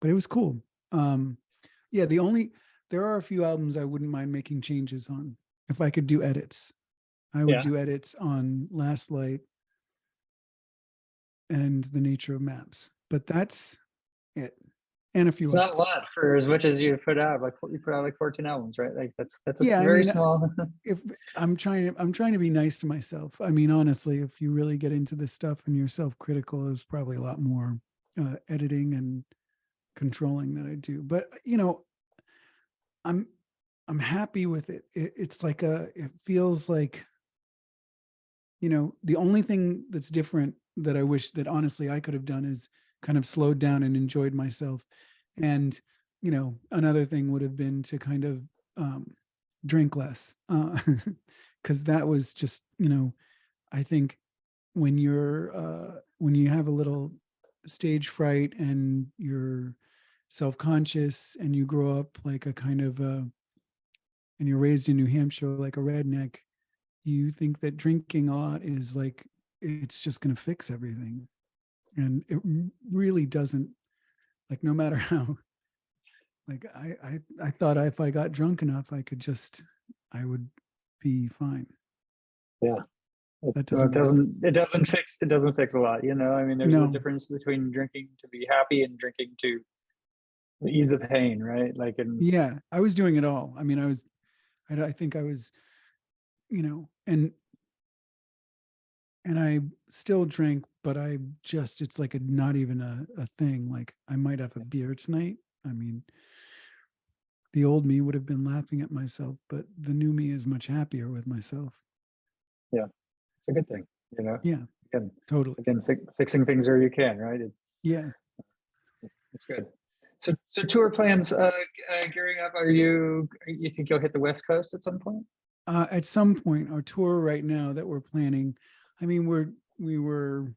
but it was cool. Yeah, there are a few albums I wouldn't mind making changes on. If I could do edits, I would Yeah. do edits on Last Light and The Nature of Maps. But that's it. And a few It's not a others. lot for as much as you put out. Like you put out like 14 albums, right? Like that's Yeah, a I very mean, small. if I'm trying to be nice to myself. I mean, honestly, if you really get into this stuff and you're self-critical, there's probably a lot more editing and controlling that I do. But I'm happy with it. It's like it feels like, the only thing that's different that I wish that honestly I could have done is kind of slowed down and enjoyed myself. And, another thing would have been to kind of drink less. Because that was just, I think when you have a little stage fright and you're self-conscious and you grow up like a kind of and you're raised in New Hampshire like a redneck, you think that drinking a lot is like, it's just going to fix everything. And it really doesn't. Like, no matter how, like, I thought if I got drunk enough, I would be fine. Yeah. That Well, doesn't work. it doesn't fix a lot, I mean, there's a No. difference between drinking to be happy and drinking to ease the pain, right? Like, and Yeah. I was doing it all. I mean, I think I was, and I still drink, but it's like not even a thing. Like, I might have a beer tonight. I mean, the old me would have been laughing at myself, but the new me is much happier with myself. yeah, it's a good thing, Yeah, again, totally. fixing things where you can, right? Yeah. It's good. So tour plans, gearing up. You think you'll hit the West Coast at some point? At some point, our tour right now that we're planning, I mean, we were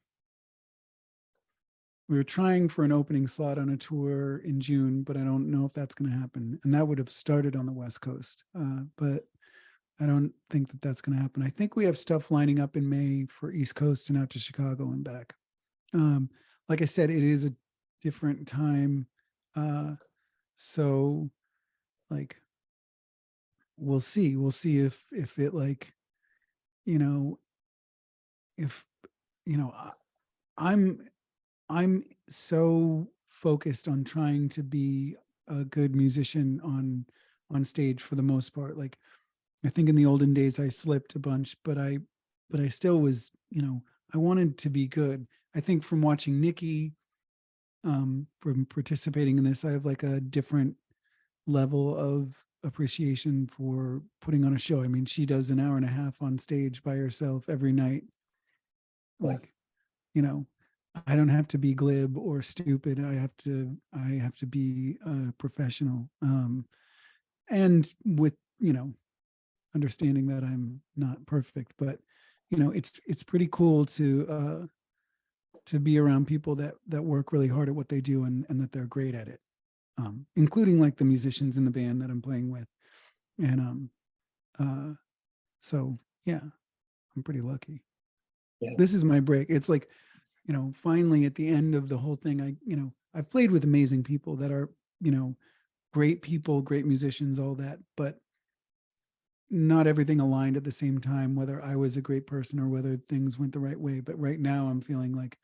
trying for an opening slot on a tour in June, but I don't know if that's going to happen. And that would have started on the West Coast, but I don't think that that's going to happen. I think we have stuff lining up in May for East Coast and out to Chicago and back. Like I said, it is a different time. So like, we'll see. We'll see if it like, if, I'm I'm so focused on trying to be a good musician on stage for the most part. Like, I think in the olden days I slipped a bunch, but I still was, I wanted to be good. I think from watching Nikki, from participating in this, I have like a different level of appreciation for putting on a show. I mean, she does an hour and a half on stage by herself every night. Like, I don't have to be glib or stupid. I have to be professional. And with, understanding that I'm not perfect, but it's pretty cool to be around people that work really hard at what they do and that they're great at it. Including like the musicians in the band that I'm playing with. And so yeah, I'm pretty lucky. Yeah. This is my break. It's like, finally at the end of the whole thing, I've played with amazing people that are, great people, great musicians, all that, but not everything aligned at the same time, whether I was a great person or whether things went the right way. But right now I'm feeling like,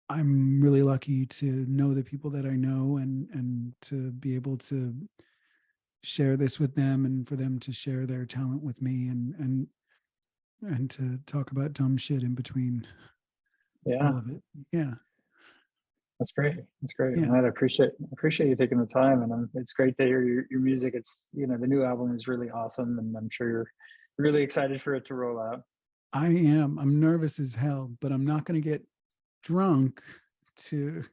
I'm really lucky to know the people that I know and to be able to share this with them and for them to share their talent with me. And and to talk about dumb shit in between Yeah, all of it. Yeah. that's great. That's great. Yeah. Man, I appreciate you taking the time, and it's great to hear your music. It's, the new album is really awesome, and I'm sure you're really excited for it to roll out. I am. I'm nervous as hell, but I'm not going to get drunk to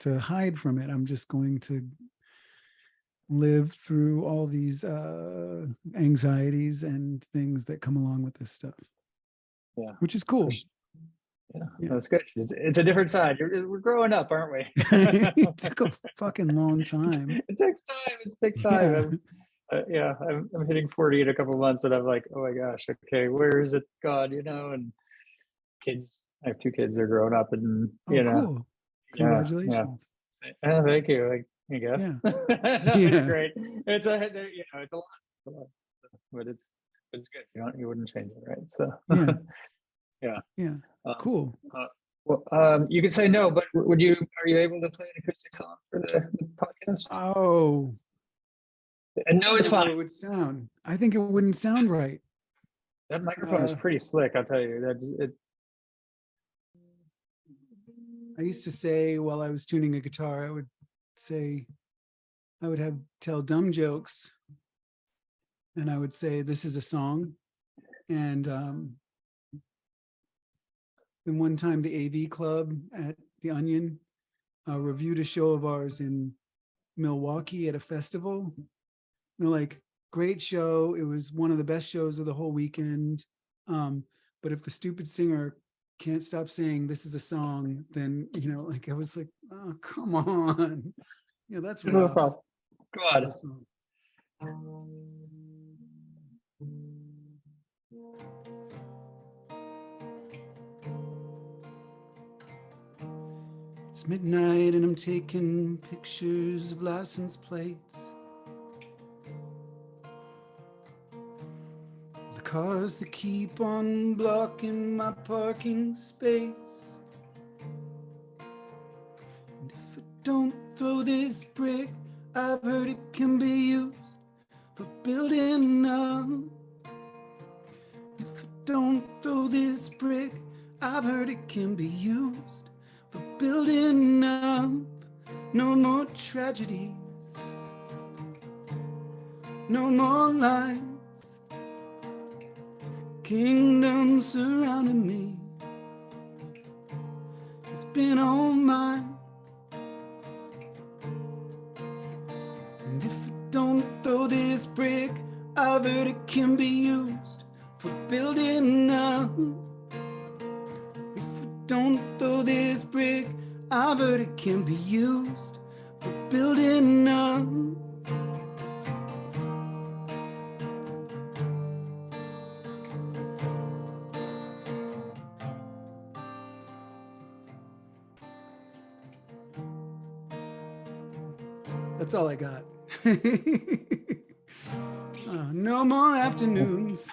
hide from it. I'm just going to live through all these anxieties and things that come along with this stuff. Yeah, which is cool. yeah, Yeah. that's good. It's a different side. We're growing up, aren't we? It took a fucking long time. It takes time. It takes time. I'm hitting 40 in a couple months, and I'm like, oh my gosh, okay, where is it gone? And kids. I have two kids. They're growing up, and Cool. Congratulations. Yeah. Thank you. I guess. Yeah. No, it's great. It's a lot, but it's good. You wouldn't change it, right? So Yeah. Cool. Well, you could say no, but are you able to play an acoustic song for the podcast? Oh. And no, it's fine. It would sound. I think it wouldn't sound right. That microphone is pretty slick, I'll tell you. I used to say while I was tuning a guitar, I would tell dumb jokes, and I would say, this is a song. And then one time the AV Club at the Onion reviewed a show of ours in Milwaukee at a festival. They're like, great show. It was one of the best shows of the whole weekend. But if the stupid singer can't stop saying this is a song, then, I was like, oh, come on. That's No rough. problem. Go on. It's midnight and I'm taking pictures of license plates. The cars that keep on blocking my parking space. And if I don't throw this brick, I've heard it can be used for building up. If I don't throw this brick, I've heard it can be used for building up. No more tragedies, no more lies. Kingdom surrounding me, it's been all mine. And if I don't throw this brick, I've heard it can be used for building up. If I don't throw this brick, I've heard it can be used for building up. That's all I got. No more afternoons.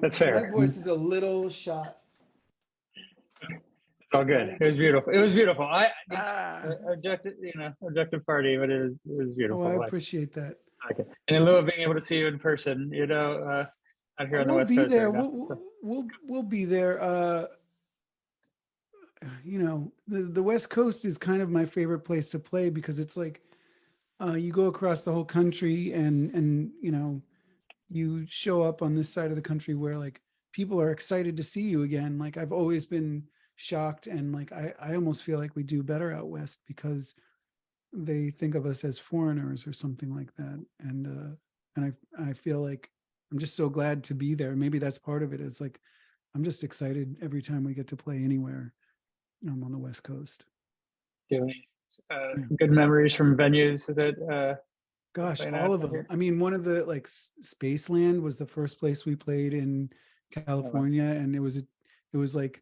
That's fair. My voice is a little shot. It's all good. It was beautiful. It was beautiful. Objective party, but it was beautiful. Oh, I appreciate that. Okay. And in lieu of being able to see you in person, out here on the West Coast. We'll be there. The West Coast is kind of my favorite place to play because it's like you go across the whole country and you show up on this side of the country where like people are excited to see you again. Like I've always been shocked, and like I almost feel like we do better out west because they think of us as foreigners or something like that. And I feel like I'm just so glad to be there. Maybe that's part of it, is like I'm just excited every time we get to play anywhere on the West Coast. Good memories from venues that gosh, all of them. Here. I mean, one of the like Spaceland was the first place we played in California, and it was like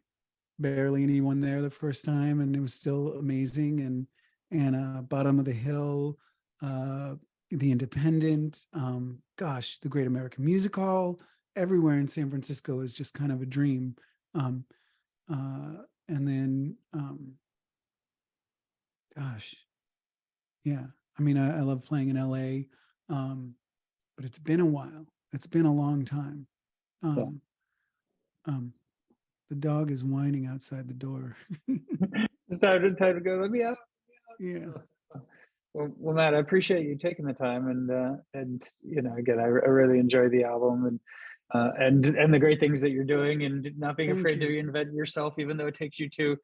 barely anyone there the first time, and it was still amazing. And Bottom of the Hill, the Independent, the Great American Music Hall, everywhere in San Francisco is just kind of a dream. And then, I mean, I love playing in LA, but it's been a while. It's been a long time. Yeah. The dog is whining outside the door. It's time to go. Let me out. Yeah. Well, Matt, I appreciate you taking the time, and again, I really enjoy the album and the great things that you're doing, and not being Thank afraid to you. reinvent yourself, even though it takes you to,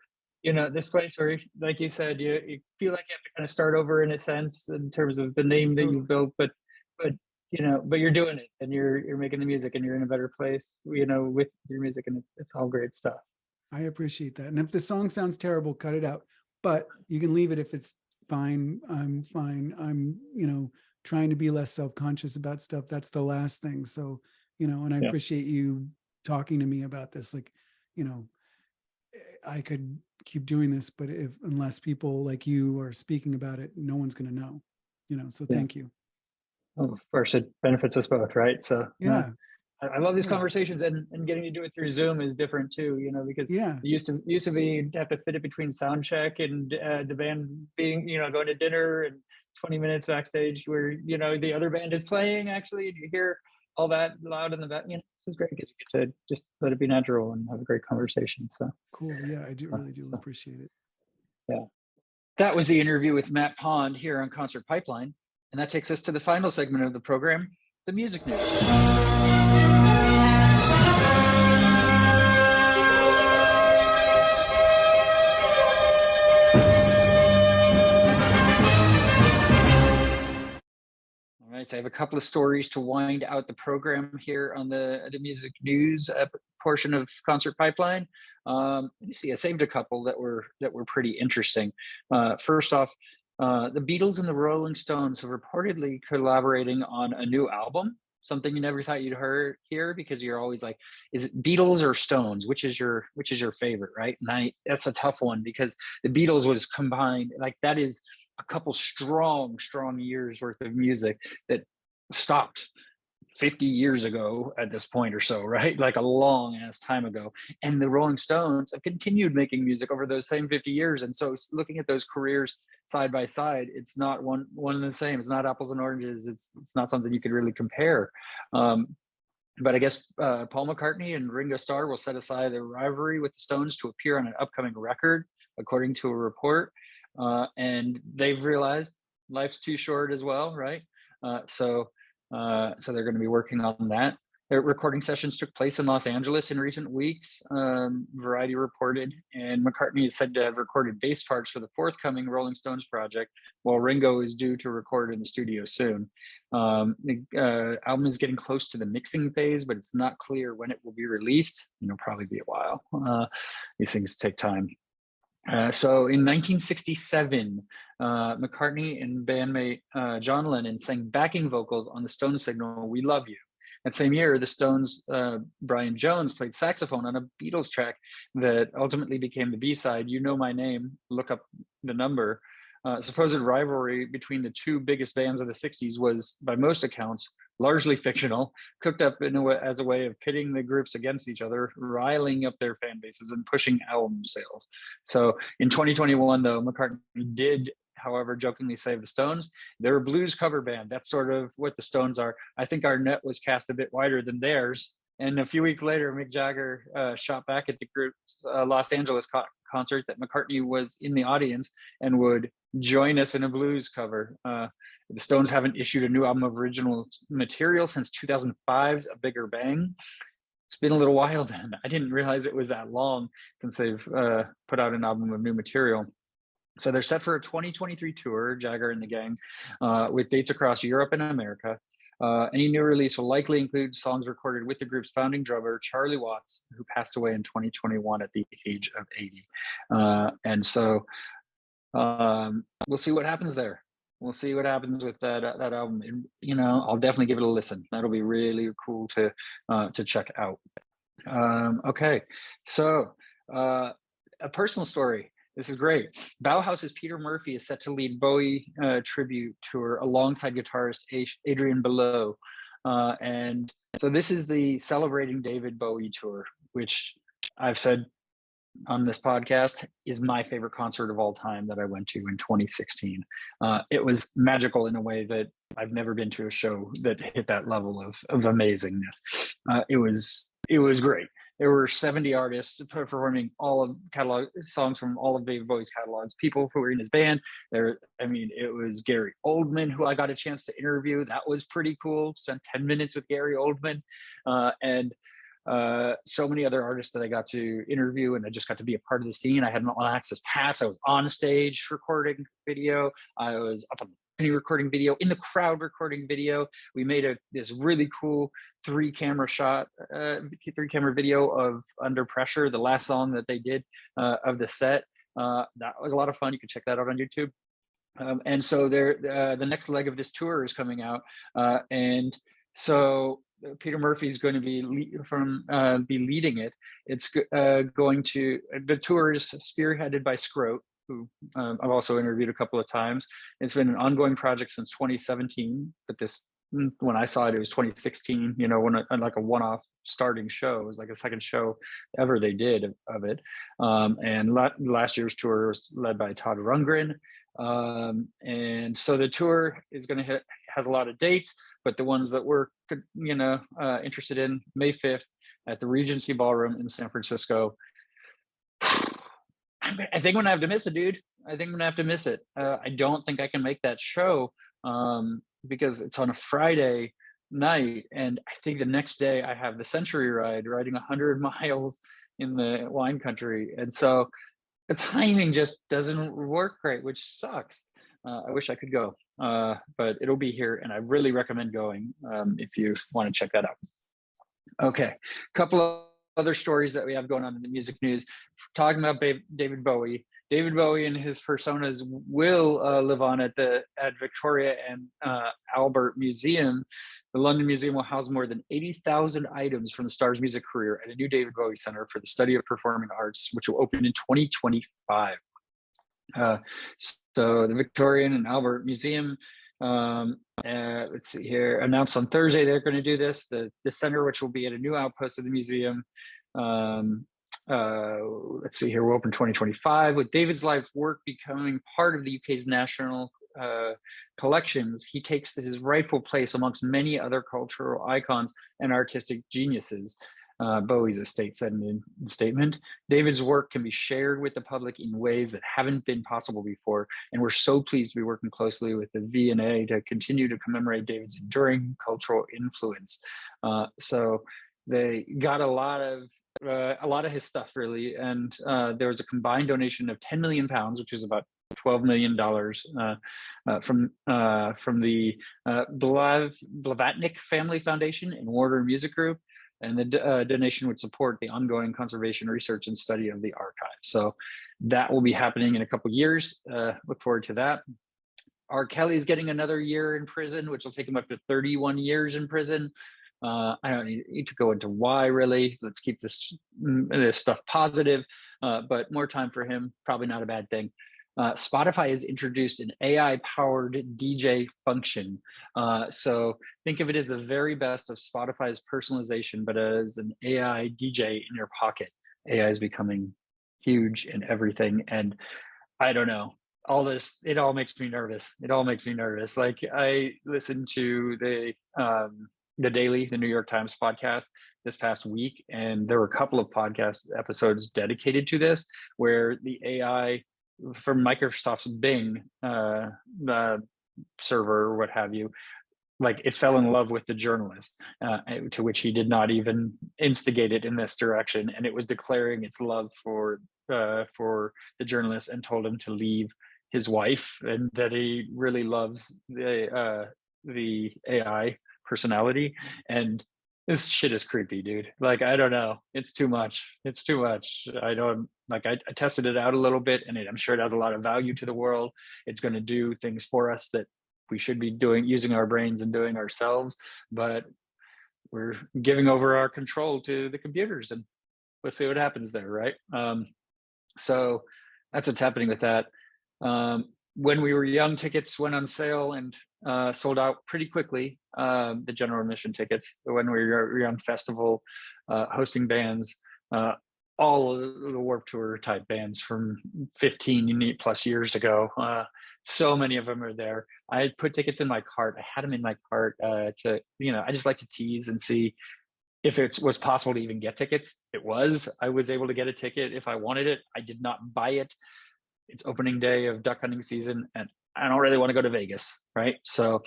this place where, like you said, you feel like you have to kind of start over in a sense in terms of the name that you've Totally. built, but but you're doing it, and you're making the music, and you're in a better place, with your music, and it's all great stuff. I appreciate that. And if the song sounds terrible, cut it out. But you can leave it if it's fine. I'm fine. I'm, trying to be less self-conscious about stuff. That's the last thing. So, and I Yeah. appreciate you talking to me about this. Like, I could keep doing this, but unless people like you are speaking about it, no one's going to know, so Yeah. thank you. Of course, it benefits us both, right? So Yeah. I love these Yeah. conversations, and getting to do it through Zoom is different too, because Yeah. it used to be you'd have to fit it between sound check and the band being, going to dinner and 20 minutes backstage where, the other band is playing actually, and you hear all that loud in the back. This is great because you get to just let it be natural and have a great conversation. So Cool. Yeah, I really do so, appreciate it. yeah. That was the interview with Matt Pond here on Concert Pipeline. And that takes us to the final segment of the program, the music news. All right, so I have a couple of stories to wind out the program here on the music news portion of Concert Pipeline. Let me see, I saved a couple that were pretty interesting. First off, the Beatles and the Rolling Stones have reportedly collaborating on a new album, something you never thought you'd hear, because you're always like, is it Beatles or Stones? Which is your favorite, right? And that's a tough one, because the Beatles was combined, like that is a couple strong years worth of music that stopped 50 years ago at this point or so, right? Like a long ass time ago. And the Rolling Stones have continued making music over those same 50 years. And so looking at those careers side by side, it's not one and the same. It's not apples and oranges. It's not something you could really compare. But I guess Paul McCartney and Ringo Starr will set aside their rivalry with the Stones to appear on an upcoming record, according to a report. And they've realized life's too short as well, right? So they're going to be working on that. Their recording sessions took place in Los Angeles in recent weeks, Variety reported, and McCartney is said to have recorded bass parts for the forthcoming Rolling Stones project, while Ringo is due to record in the studio soon. The album is getting close to the mixing phase, but it's not clear when it will be released. It'll probably be a while. These things take time. So in 1967, McCartney and bandmate John Lennon sang backing vocals on the Stones' signal, "We Love You." That same year, the Stones' Brian Jones played saxophone on a Beatles track that ultimately became the B-side, "You Know My Name, Look Up the Number." Supposed rivalry between the two biggest bands of the 60s was, by most accounts, largely fictional, cooked up as a way of pitting the groups against each other, riling up their fan bases, and pushing album sales. So in 2021, though, McCartney did, however, jokingly say of the Stones, they're a blues cover band. That's sort of what the Stones are. I think our net was cast a bit wider than theirs. And a few weeks later, Mick Jagger shot back at the group's Los Angeles concert that McCartney was in the audience and would join us in a blues cover. The Stones haven't issued a new album of original material since 2005's A Bigger Bang. It's been a little while then. I didn't realize it was that long since they've put out an album of new material. So they're set for a 2023 tour, Jagger and the gang, with dates across Europe and America. Any new release will likely include songs recorded with the group's founding drummer, Charlie Watts, who passed away in 2021 at the age of 80. And so we'll see what happens there. We'll see what happens with that album. And, I'll definitely give it a listen. That'll be really cool to check out. Okay, so a personal story. This is great. Bauhaus's Peter Murphy is set to lead Bowie tribute tour alongside guitarist Adrian Belew. And so this is the Celebrating David Bowie tour, which I've said on this podcast is my favorite concert of all time that I went to in 2016. It was magical in a way that I've never been to a show that hit that level of amazingness. It was great. There were 70 artists performing all of catalog songs from all of David Bowie's catalogs. People who were in his band. It was Gary Oldman, who I got a chance to interview. That was pretty cool. Spent 10 minutes with Gary Oldman, and so many other artists that I got to interview, and I just got to be a part of the scene. I had an all access pass. I was on stage recording video. I was up on the recording video, in the crowd recording video. We made this really cool three camera video of Under Pressure, the last song that they did of the set. That was a lot of fun. You can check that out on YouTube. And so the next leg of this tour is coming out, and so Peter Murphy is going to be leading it. It's the tour is spearheaded by Scroat, who I've also interviewed a couple of times. It's been an ongoing project since 2017, but when I saw it, it was 2016. You know, like a one-off starting show. It was like a second show ever they did of it. And last year's tour was led by Todd Rundgren. And so the tour is going to has a lot of dates, but the ones that we're interested in, May 5th at the Regency Ballroom in San Francisco. I think I'm gonna have to miss it, dude. I think I'm gonna have to miss it. I don't think I can make that show because it's on a Friday night, and I think the next day I have the Century Ride, riding 100 miles in the wine country, and so the timing just doesn't work great, which sucks. I wish I could go, but it'll be here, and I really recommend going if you want to check that out. Okay, a couple of other stories that we have going on in the music news. Talking about David Bowie. David Bowie and his personas will live on at Victoria and Albert Museum. The London Museum will house more than 80,000 items from the star's music career at a new David Bowie Center for the Study of Performing Arts, which will open in 2025. So the Victorian and Albert Museum, let's see here, announced on Thursday they're going to do this. The center, which will be at a new outpost of the museum, let's see here, will open 2025. With David's life work becoming part of the UK's national collections, he takes his rightful place amongst many other cultural icons and artistic geniuses. Bowie's estate said in a statement. David's work can be shared with the public in ways that haven't been possible before, and we're so pleased to be working closely with the V&A to continue to commemorate David's enduring cultural influence. So they got a lot of his stuff, really, and there was a combined donation of £10 million, which is about $12 million from the Blavatnik Family Foundation and Warner Music Group. And the donation would support the ongoing conservation, research, and study of the archive. So that will be happening in a couple of years. Look forward to that. R. Kelly is getting another year in prison, which will take him up to 31 years in prison. I don't need to go into why, really. Let's keep this stuff positive, but more time for him, probably not a bad thing. Spotify has introduced an AI-powered DJ function. So think of it as the very best of Spotify's personalization, but as an AI DJ in your pocket. AI is becoming huge in everything. And I don't know, all this, it all makes me nervous. It all makes me nervous. Like, I listened to the Daily, the New York Times podcast this past week, and there were a couple of podcast episodes dedicated to this, where the AI from Microsoft's Bing server or what have you, like, it fell in love with the journalist, to which he did not even instigate it in this direction, and it was declaring its love for the journalist and told him to leave his wife, and that he really loves the AI personality. And this shit is creepy, dude. Like, I don't know. It's too much. It's too much. I don't like. I tested it out a little bit, and I'm sure it has a lot of value to the world. It's going to do things for us that we should be using our brains and doing ourselves. But we're giving over our control to the computers, and let's see what happens there, right? So that's what's happening with that. When we were young, tickets went on sale and sold out pretty quickly. The general admission tickets, when we were young, festival hosting bands, all of the Warped Tour type bands from 15 plus years ago. So many of them are there. I put tickets in my cart. I had them in my cart to, I just like to tease and see if it was possible to even get tickets. It was. I was able to get a ticket if I wanted it. I did not buy it. It's opening day of duck hunting season, and I don't really want to go to Vegas, right? So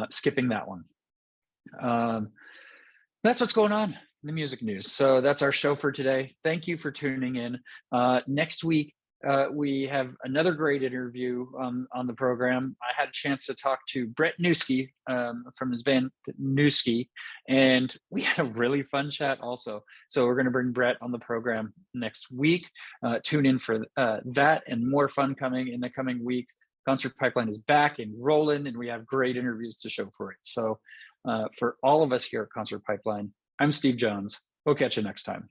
skipping that one. That's what's going on in the music news. So that's our show for today. Thank you for tuning in. Next week, we have another great interview on the program. I had a chance to talk to Brett Newski from his band Newski, and we had a really fun chat also. So we're going to bring Brett on the program next week. Tune in for that and more fun coming in the coming weeks. Concert Pipeline is back and rolling, and we have great interviews to show for it. So for all of us here at Concert Pipeline, I'm Steve Jones. We'll catch you next time.